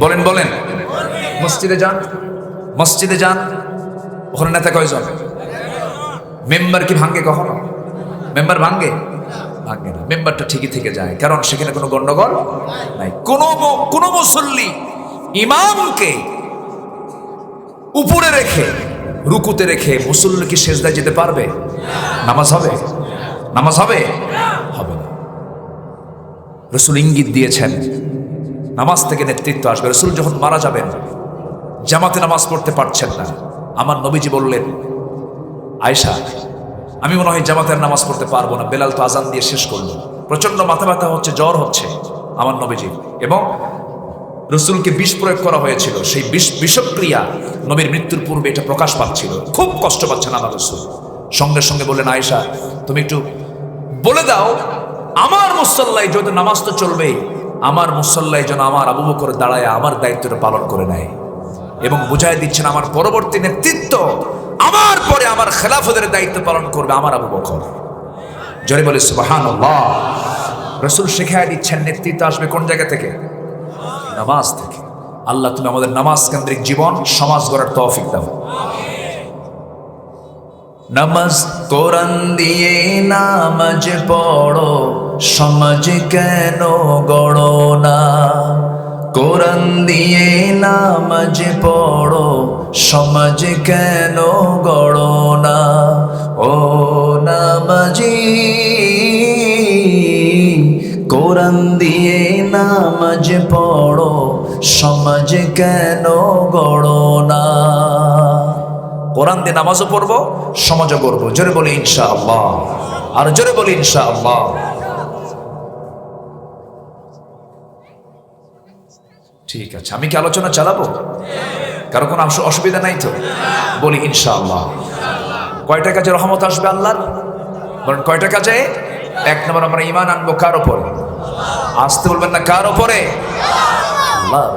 বলেন বলেন। মসজিদে যান, মসজিদে যান, ওখানে নেতা কয়জন? মেম্বার কি ভাঙ্গে কখনো? মেম্বার ভাঙ্গে? ভাঙ্গে না। মেম্বারটা ঠিকই থেকে যায়, কারণ সেখানে কোনো গন্ডগোল নাই। কোন মুসল্লি ইমামকে উপরে রেখে, রুকুতে রেখে মুসল্লি কি সেজদায় যেতে পারবে? নামাজ হবে? নামাজ হবে? হবে না। রাসূল ইঙ্গিত দিয়েছেন নামাজ থেকে নেতৃত্ব আসবে। রাসূল যখন মারা যাবেন, জামাতে নামাজ পড়তে পারছেন না, আমার নবীজি বললেন, আয়েশা, আমি মনে হয় জামাতের নামাজ পড়তে পারবো না, বেলাল তো আজান দিয়ে শেষ করলো, প্রচন্ড মাথা ব্যথা হচ্ছে, জ্বর হচ্ছে আমার নবীজি, এবং রসুলকে বিষ প্রয়োগ করা হয়েছিল, সেই বিষক্রিয়া নবীর মৃত্যুর পূর্বে এটা প্রকাশ পাচ্ছিল, খুব কষ্ট পাচ্ছেন আমার রসুল। সঙ্গে সঙ্গে বললেন, আয়েশা তুমি একটু বলে দাও আমার মুসল্লায় যদি নামাজ তো চলবেই, আমার মুসল্লায় যেন আমার আবু বকর দাঁড়ায় আমার দায়িত্বটা পালন করে নেয়, এবং বুঝাই দিচ্ছেন আমার পরবর্তী নেতৃত্ব, আমার পরে আমার খেলাফতের দায়িত্ব পালন করবে আমার আবু বকর। জোরে বলে সুবহানাল্লাহ। রসুল শিখাই দিচ্ছেন নেতৃত্ব আসবে কোন জায়গা থেকে? নামাজ থেকে। আল্লাহ তুমি আমাদের নামাজ কেন্দ্রিক জীবন সমাজ গড়ার তৌফিক দাও। নামাজ কোরআন দিয়ে নামাজ পড়ো, সমাজ কেন গড়ো না? কোরআন দিয়ে নামাজ পড়ো, সমাজ কেন গড়ো না? ও নামাজি কোরআন দিয়ে নামাজ পড়ো, সমাজ কেন গড়ো না? কোরআন দিয়ে নামাজও পড়বো, সমাজও গড়বো। জোরে বলি ইনশাআল্লাহ, আর জোরে বলি ইনশাআল্লাহ। ঠিক আছে, আমি কি আলোচনা চালাবো? কারো কোনো অসুবিধা নাই তো? বলি ইনশাআল্লাহ। কয়টা কাজে রহমত আসবে আল্লাহর? বলেন কয়টা কাজে? এক নম্বর, আমরা ঈমান আনবো কার উপরে? আসতে বলবেন না, কার উপরে? আল্লাহর।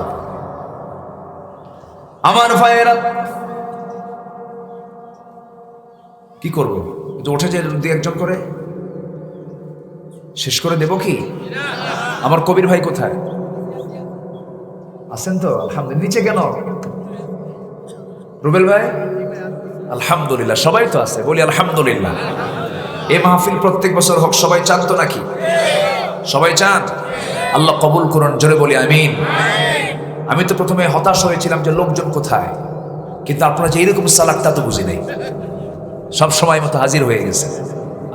আমার ভাইয়েরা কি করবো? উঠে যে দুই একজন করে শেষ করে দেব কি? আমার কবির ভাই কোথায় আছেন? তো আলহামদুলিল্লাহ। নিচে কেন? রুবেল ভাই আলহামদুলিল্লাহ। সবাই তো আছে, বলি আলহামদুলিল্লাহ। এই মাহফিল প্রত্যেক বছর হোক, সবাই চান তো নাকি? সবাই চান। আল্লাহ কবুল করুন, জোরে বলি আমিন। আমি তো প্রথমে হতাশ হয়েছিলাম যে লোকজন কোথায়, কিন্তু আপনারা যে এরকম সালাক তা তো বুঝি নাই, সব সময় মতো হাজির হয়ে গেছে।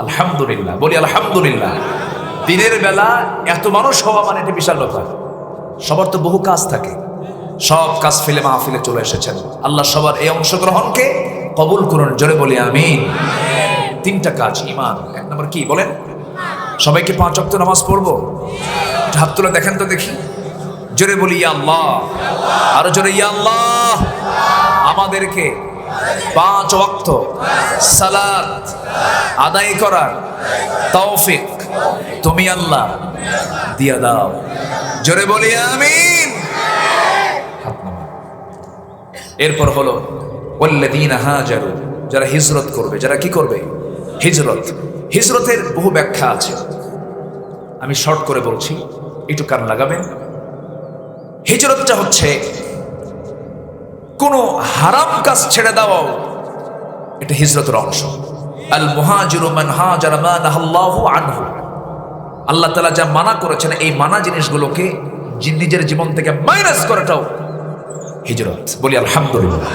আলহামদুলিল্লাহ, বলি আলহামদুলিল্লাহ। দিনের বেলা এত মানুষ হওয়া মানে এটা বিশাল ব্যাপার। সবার তো বহু কাজ থাকে, সব কাজ ফেলে মাহফিলে চলে এসেছেন। আল্লাহ সবার এই অংশগ্রহণকে কবুল করুন, জোরে বলি আমিন। তিনটা কাজ ঈমান। এক নম্বর কি বলেন? সবাইকে 5 ওয়াক্ত নামাজ পড়বো? হাত তুলে দেখেন তো দেখি, জোরে বলি ইয়া আল্লাহ, আরো জোরে ইয়া আল্লাহ। আমাদেরকে 5 ওয়াক্ত সালাত আদায় করার তৌফিক তুমি আল্লাহ দিয়া দাও, জোরে বলি আমিন। এরপর হলো ওয়াল্লাযীনা হাজারু, যারা হিজরত করবে। যারা কি করবে? হিজরত। হিজরতের বহু ব্যাখ্যা আছে, আমি শর্ট করে বলছি, একটু কান লাগাবেন। হিজরতটা হচ্ছে কোনো হারাম কাজ ছেড়ে দাও, এটা হিজরতের অংশ। আল মুহাজিরু মান হাজারা মা নাহাল্লাহু আনহু। আল্লাহ তাআলা যা মানা করেছেন, এই মানা জিনিসগুলোকে নিজের জীবন থেকে মাইনাস করাটাও হিজরত। বলি আলহামদুলিল্লাহ।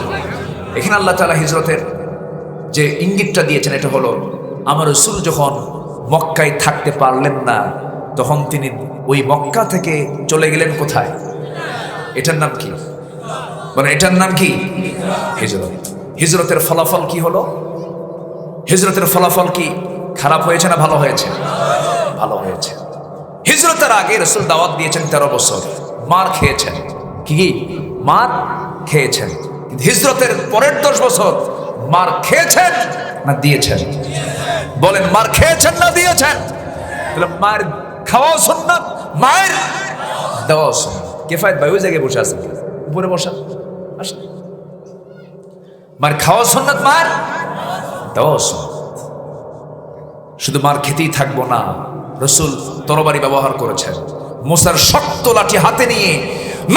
এখানে আল্লাহ তাআলা হিজরতের যে ইঙ্গিতটা দিয়েছেন, এটা হলো আমার রাসূল যখন মক্কায় থাকতে পারলেন না, তখন তিনি ওই মক্কা থেকে চলে গেলেন কোথায়? এটার নাম কি? মানে এটার নাম কি? হিজরত। হিজরতের ফলাফল কি হলো? হিজরতের ফলাফল কি? খারাপ হয়েছে না ভালো হয়েছে? ভালো হয়েছে। হিজরতের আগে রাসূল দাওয়াত দিয়েছেন 13 বছর, মার খেয়েছেন। কি মার খেয়েছেন? হিজরতের পরের 10 বছর মার খেয়েছেন না দিয়েছেন? বলেন, মার খেয়েছেন না দিয়েছেন? মার খাওয়া সুন্নাত, মায়ের দেওয়া সুন্নাত। কিফায়েত ভাই ওই জায়গায় বসে আছেন, উপরে বসা। মার খাওয়া সুন্নাত, মার দেওয়া সুন্নাত। শুধু মার খেতেই থাকবো না, রাসূল তরবারি ব্যবহার করেছেন। মুসার শক্ত লাঠি হাতে নিয়ে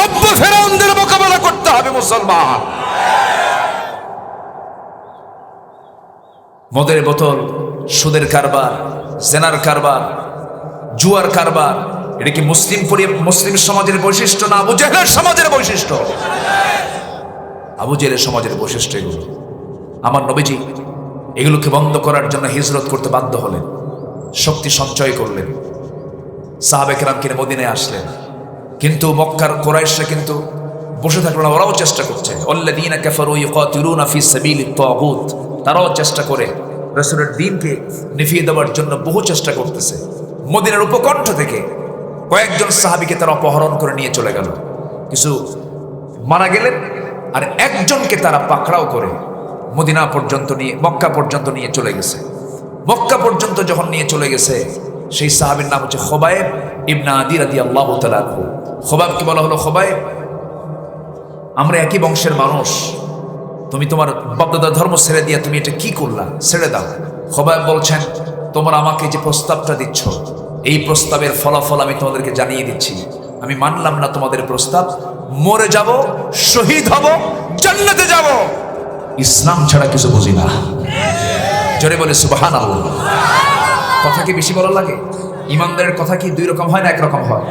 90 ফেরাউনদের মোকাবেলা করতে হবে মুসলমান। মদের বোতল, সুদের কারবার, জেনার কারবার, জুয়ার কারবার, এটা কি মুসলিম সমাজের বৈশিষ্ট্য না আবু জেহেলের সমাজের বৈশিষ্ট্য? আবু জেহেলের সমাজের বৈশিষ্ট্য এগুলো। আমার নবীজি এগুলোকে বন্ধ করার জন্য হিজরত করতে বাধ্য হলেন, শক্তি সঞ্চয় করলেন, সাহাবে কেরাম কিনে মদিনায় আসলেন। কিন্তু মক্কার কুরাইশরা কিন্তু বসে থাকলো না, ওরাও চেষ্টা করছে। আল্লাযীনা কাফারু ইউকাতিলুনা ফি সাবিলিত তাগুত, তারাও চেষ্টা করে রাসূলের দ্বীনকে নিভিয়ে দেওয়ার জন্য বহু চেষ্টা করতেছে। মদিনার উপকণ্ঠ থেকে কয়েকজন সাহাবীকে তারা অপহরণ করে নিয়ে চলে গেল। কিছু মারা গেলেন, আর একজনকে তারা পাকড়াও করে মদিনা পর্যন্ত নিয়ে, মক্কা পর্যন্ত নিয়ে চলে গেছে। মক্কা পর্যন্ত যখন নিয়ে চলে গেছে, সেই সাহাবীর নাম হচ্ছে খুবাইব ইবনে আদি রাদিয়াল্লাহু তাআলা আনহু। খুবাইবকে বলা হলো, খুবাইব, আমরা একই বংশের মানুষ, তুমি তোমার বাপদাদার ধর্ম ছেড়ে দিয়ে তুমি এটা কি করলা, ছেড়ে দাও। খুবাইব বলছেন, তোমরা আমাকে যে প্রস্তাবটা দিচ্ছ, এই প্রস্তাবের ফলাফল আমি তোমাদেরকে জানিয়ে দিচ্ছি। আমি মানলাম না তোমাদের প্রস্তাব, মরে যাব, শহীদ হব, জান্নাতে যাব, ইসলাম ছাড়া কিছু বুঝি না। জোরে বলে সুবহানাল্লাহ। কথা কি বেশি বলা লাগে? ইমানদারের কথা কি দুই রকম হয় না এক রকম হয়?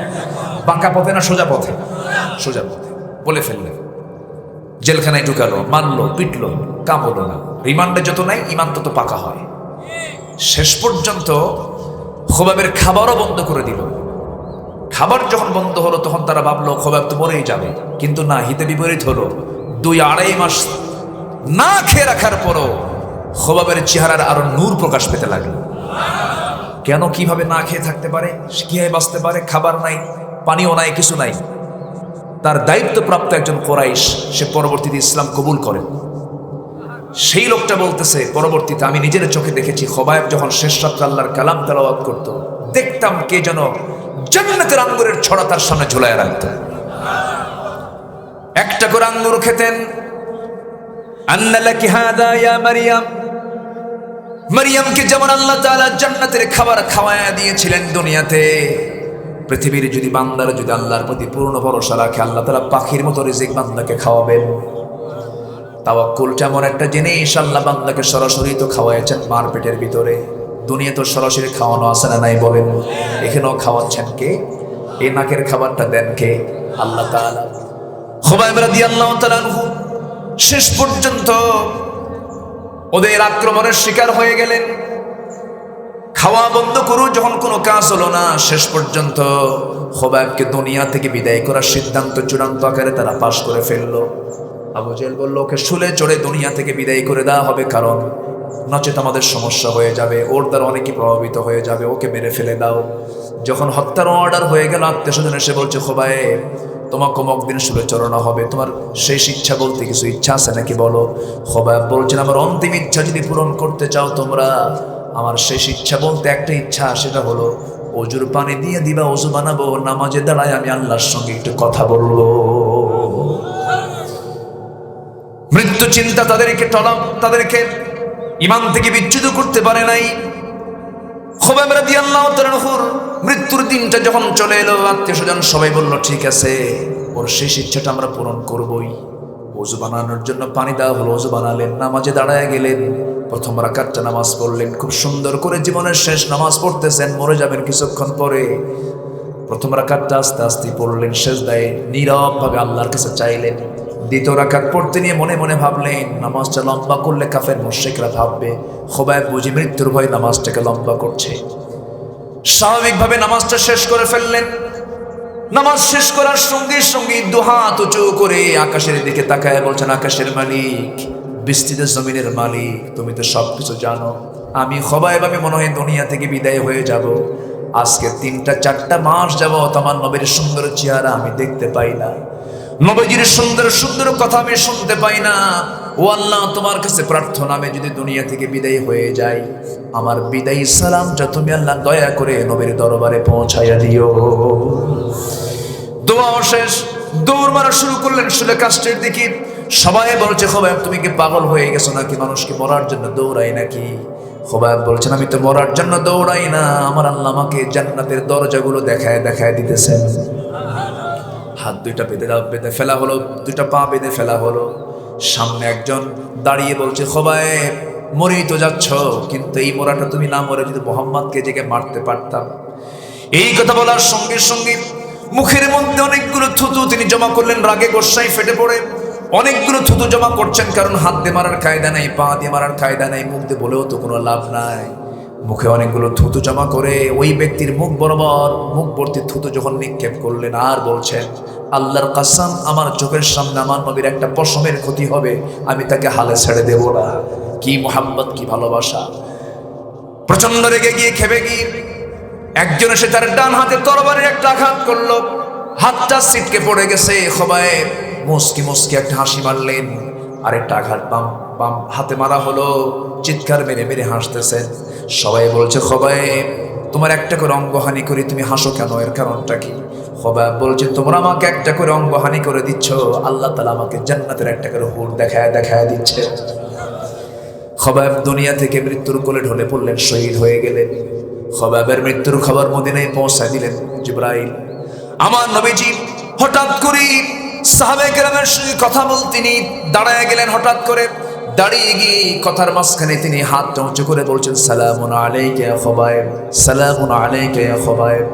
বাঁকা পথে না সোজা পথে? সোজা পথে। বলে ফেললেন, জেলখানায় ঢুকালো, মারলো, পিটলো, কাম হলো না। রিমান্ডে যত নাই ইমান তত পাকা হয়। শেষ পর্যন্ত খুবাইবের খাবারও বন্ধ করে দিল। খাবার যখন বন্ধ হলো তখন তারা ভাবলো খুবাইব তো মরেই যাবে, কিন্তু না, হিতে বিপরীত হলো। 2-2.5 মাস না খেয়ে রাখার পরও খুবাইবের চেহারার আরো নূর প্রকাশ পেতে লাগলো। কেন, কিভাবে না খেয়ে থাকতে পারে, কিভাবে বাঁচতে পারে? খাবার নাই, পানিও নাই, কিছু নাই। তার দায়িত্বপ্রাপ্ত একজন কোরাইশ, সে পরবর্তীতে ইসলাম কবুল করে। সেই লোকটা বলতেছে, পরবর্তীতে আমি নিজের চোখে দেখেছি, খুবাইব যখন শেষ রাত্রে আল্লাহর কালাম তেলাওয়াত করত, দেখতাম কে যেন জান্নাতের আঙ্গুরের ছড়া তার সামনে ঝুলায় রাখত। একটা করে আঙ্গুর খেতেন। আন্না লাকি হাদা ইয়া মারিয়াম, মারিয়ামকে যেমন আল্লাহ তাআলা জান্নাতের খাবার খাওয়ায়া দিয়েছিলেন দুনিয়াতে, পৃথিবীর যদি বান্দারা যদি আল্লাহর প্রতি পূর্ণ ভরসা রাখে, আল্লাহ তাআলা পাখির মতো রিজিক বান্দাকে খাওয়াবেন। তাওয়াক্কুল এমন একটা জিনিস, আল্লাহ বান্দাকে সরাসরি তো খাওয়াইছেন মার পেটের ভিতরে। দুনিয়া তো সরাসরি খাওয়ানো আছে না নাই বলেন? এখানেও খাওয়াচ্ছেন কে? এই নাকের খাবারটা দেন কে? আল্লাহ তাআলা। খুবাইব রাদিয়াল্লাহু তাআলা আনহু শেষ পর্যন্ত ওদের আক্রমণের শিকার হয়ে গেলেন। খাওয়া বন্ধ করু যখন কোনো কাজ হলো না, শেষ পর্যন্ত খুবাইবকে দুনিয়া থেকে বিদায় করার সিদ্ধান্ত চূড়ান্ত আকারে তারা পাশ করে ফেললো। আবু জেহেল বলল, ওকে শুলে চড়ে দুনিয়া থেকে বিদায় করে দেওয়া হবে, কারণ নচেত আমাদের সমস্যা হয়ে যাবে, ওর দ্বারা অনেকে প্রভাবিত হয়ে যাবে, ওকে মেরে ফেলে দাও। যখন হত্যার অর্ডার হয়ে গেল, আত্মীয়স্বজন এসে বলছে, খুবাইব, তোমাকে অমুক দিন শুলে চড়ানো হবে, তোমার শেষ ইচ্ছা বলতে কিছু ইচ্ছা আছে নাকি বলো? খুবাইব বলছেন, আমার অন্তিম ইচ্ছা যদি পূরণ করতে চাও তোমরা, আমার শেষ ইচ্ছা বলতে একটা ইচ্ছা, সেটা হলো অজুর পানি দিয়ে দিবা, অজু বানাবো, নামাজে দাঁড়ায় আমি আল্লাহর সঙ্গে একটু কথা বলবো। মৃত্যু চিন্তা তাদেরকে ইমান থেকে বিচ্যুত করতে পারে নাই। খুবাইব রাদিয়াল্লাহু তাআলা আনহুর মৃত্যুর দিনটা যখন চলে এলো, আত্মীয়স্বজন সবাই বলল, ঠিক আছে, ওর শেষ ইচ্ছাটা আমরা পূরণ করবই। ওযু বানানোর জন্য পানি দেওয়া হলো, ওযু বানালেন, নামাজে দাঁড়ায় গেলেন, প্রথম রাকাতটা নামাজ পড়লেন, খুব সুন্দর করে জীবনের শেষ নামাজ পড়তেছেন, মরে যাবেন কিছুক্ষণ পরে। প্রথম রাকাতটা আস্তে আস্তে পড়লেন, সেজদায় নীরবভাবে আল্লাহর কাছে চাইলেন। দ্বিতীয় রাকাত পড়তে নিয়ে মনে মনে ভাবলেন, নামাজটা লম্বা করলে কাফের মুশরিকরা ভাববে খুবাইব বুঝি মৃত্যুর ভয় নামাজটাকে লম্বা করছে। স্বাভাবিকভাবে নামাজটা শেষ করে ফেললেন। নামাজ শেষ করার সঙ্গে সঙ্গে দুহাত উঁচু করে আকাশের দিকে তাকায় বলছেন, আকাশের মালিক, বিস্তৃত জমিনের মালিক, তুমি তো সবকিছু জানো। আমি খুবাইব, আমি মনে হয় দুনিয়া থেকে বিদায় হয়ে যাব। আজকে 3-4 মাস যাবত আমার নবীর সুন্দর চেহারা আমি দেখতে পাই না, নবীজির সুন্দর সুন্দর কথা আমি শুনতে পাই না। ও আল্লাহ, তোমার কাছে প্রার্থনা, আমি যদি দুনিয়া থেকে বিদায় হয়ে যাই, আমার বিদায়ী সালামটা তুমি আল্লাহ দয়া করে নবীর দরবারে পৌঁছাইয়া দিও। দোয়া শেষ, দৌড় মারা শুরু করলেন শুলে কাষ্টের দিকে। সবাই বলছে, খুবাইব তুমি কি পাগল হয়ে গেছো নাকি? মানুষকে মরার জন্য দৌড়াই নাকি? খুবাইব বলছেন, আমি তো মরার জন্য দৌড়াই না, আমার আল্লাহ আমাকে জান্নাতের দরজাগুলো দেখায় দেখায় দিতেছেন। হাত দুইটা বেঁধে ফেলা হলো, দুইটা পা বেঁধে ফেলা হলো। সামনে একজন দাঁড়িয়ে বলছে, খুবাইব মরেই তো যাচ্ছ, কিন্তু এই মরাটা তুমি না মরে যদি মুহাম্মদকে জেগে মারতে পারতাম। এই কথা বলার সঙ্গে সঙ্গে মুখের মধ্যে অনেকগুলো থুতু তিনি জমা করলেন, রাগে গোসায় ফেটে পড়ে অনেকগুলো থুতু জমা করছেন, কারণ হাত দিয়ে মারার কায়দা নাই, পা দিয়ে মারার কায়দা নাই, মুখ দিয়ে বলেও তো কোনো লাভ নাই। মুখে অনেকগুলো থুতু জমা করে ওই ব্যক্তির মুখ বরাবর মুখ ভর্তি থুতু যখন নিক্ষেপ করলেন, আর বলছেন, আল্লাহর কসম, আমার চোখের সামনে আমার নবীর একটা পশমের ক্ষতি হবে, আমি তাকে হালে ছেড়ে দেব না। কি মুহাম্মদ, কি ভালোবাসা! প্রচন্ড রেগে গিয়ে খেপে গিয়ে একজন এসে তার ডান হাতে তরবারির একটা আঘাত করলো। হাতটা ছিটকে পড়ে গেছে। খোবায়েব মুস্কি মুস্কি একটা হাসি মারলেন, আরেকটা আঘাত বাম বাম হাতে মারা হলো। চিৎকার মেরে মেরে হাসতেছেন। সবাই বলছে, খোবায়েব তোমার একটা করে অঙ্গহানি করি, তুমি হাসো কেন, এর কারণটা কি? খোবায়েব বলছে, তোমরা আমাকে একটা করে অঙ্গহানি করে দিচ্ছ, আল্লাহ তাআলা আমাকে জান্নাতের একটা করে হুর দেখায় দেখায় দিচ্ছে। খোবায়েব দুনিয়া থেকে মৃত্যুর কোলে ঢলে পড়লেন, শহীদ হয়ে গেলেন। খোবায়েবের মৃত্যুর খবর মদিনায় পৌঁছায় দিলেন জিবরাইল। আমার নবীজি হঠাৎ করে সাহাবায়ে কেরামের সঙ্গে কথা বলতে তিনি দাঁড়ায় গেলেন। হঠাৎ করে দাঁড়িয়ে গিয়ে কথার মাঝখানে তিনি হাতটা উঁচু করে বলছেন, সালামুন আলাইকা ইয়া খোবায়েব, সালামুন আলাইকা ইয়া খোবায়েব।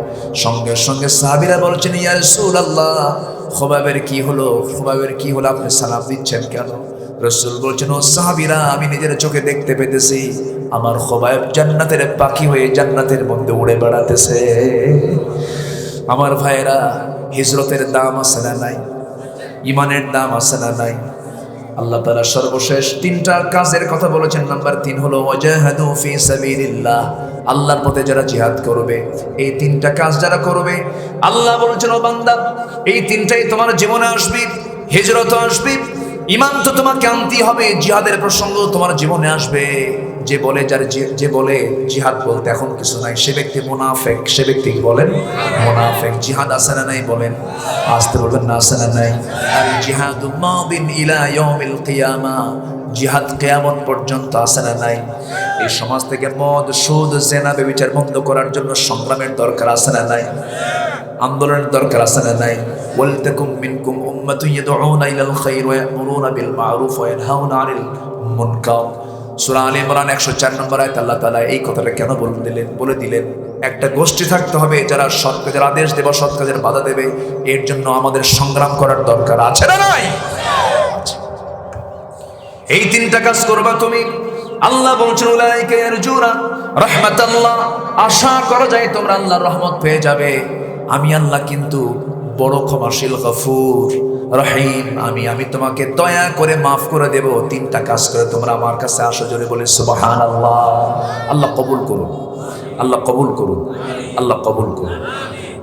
সঙ্গে সঙ্গে সাহাবীরা বলছেন, ইয়া রাসূলুল্লাহ, খোবায়েবের কি হলো, খোবায়েবের কি হলো, আপনি সালাম দিচ্ছেন কেন? রাসূল বলছেন, ও সাহাবীরা, আমি নিজের চোখে দেখতে পেতেছি আমার খোবায়েব জান্নাতের পাখি হয়ে জান্নাতের মধ্যে উড়ে বেড়াতেছে। আমার ভাইয়েরা, হিজরতের দাম আছে না নাই? ইমানের দাম আছে না নাই? আল্লাহ তাআলা সর্বশেষ তিনটা কাজের কথা বলেছেন। নাম্বার 3 হলো ওয়াজাহাদু ফি সাবিলিল্লাহ, আল্লাহর পথে যারা জিহাদ করবে। এই তিনটা কাজ যারা করবে, আল্লাহ বলছেন, ও বান্দা, এই তিনটাই তোমার জীবনে আসবে। হিজরত আসবে, ইমান তো তোমাকে আনতেই হবে, জিহাদের প্রসঙ্গ তোমার জীবনে আসবে। যে বলে জিহাদ বলতে এখন কিছু নাই, সে ব্যক্তি মুনাফিক। সে ব্যক্তি কি বলেন? মুনাফিক। জিহাদ আছে না নাই বলেন? আসতে বলবেন না, আছে না নাই? আল জিহাদু মাদিন ইলা ইয়াউমিল কিয়ামা, জিহাদ কিয়ামত পর্যন্ত আছে না নাই? এই সমাজ থেকে মদ, সুদ, জেনা, ব্যভিচার বন্ধ করার জন্য সংগ্রামের দরকার আছে না নাই? আন্দোলনের দরকার আছে না নাই? ওয়ালতাকুম মিনকুম উম্মাতুন ইয়াদউনা ইলাল খায়র ওয়া ইয়ামুরুনা বিল মা'রুফ ওয়া ইয়ানহাউনা আনিল মুনকার। সূরা আলে ইমরান 104 নম্বর আয়াত আল্লাহ তাআলা এই কথাটা কেন বলে দিলেন? একটা গোষ্ঠী থাকতে হবে যারা সৎ কাজের আদেশ দেবে, সৎ কাজের বাধা দেবে। এর জন্য আমাদের সংগ্রাম করার দরকার আছে না নাই? এই তিনটা কাজ করবা তুমি। আল্লাহ বলছেন, উলাইকা ইয়ারজুনা রাহমাতাল্লাহ, আশা করা যায় তোমরা আল্লাহর রহমত পেয়ে যাবে। আমি আল্লাহ কিন্তু বড় ক্ষমাশীল, গফুর রহিম। আমি তোমাকে দয়া করে মাফ করে দেব। তিনটা কাজ করে তোমরা আমার কাছে আসো। জোরে বলে সুবহানাল্লাহ। আল্লাহ কবুল করুন, আল্লাহ কবুল করুন, আল্লাহ কবুল করুন।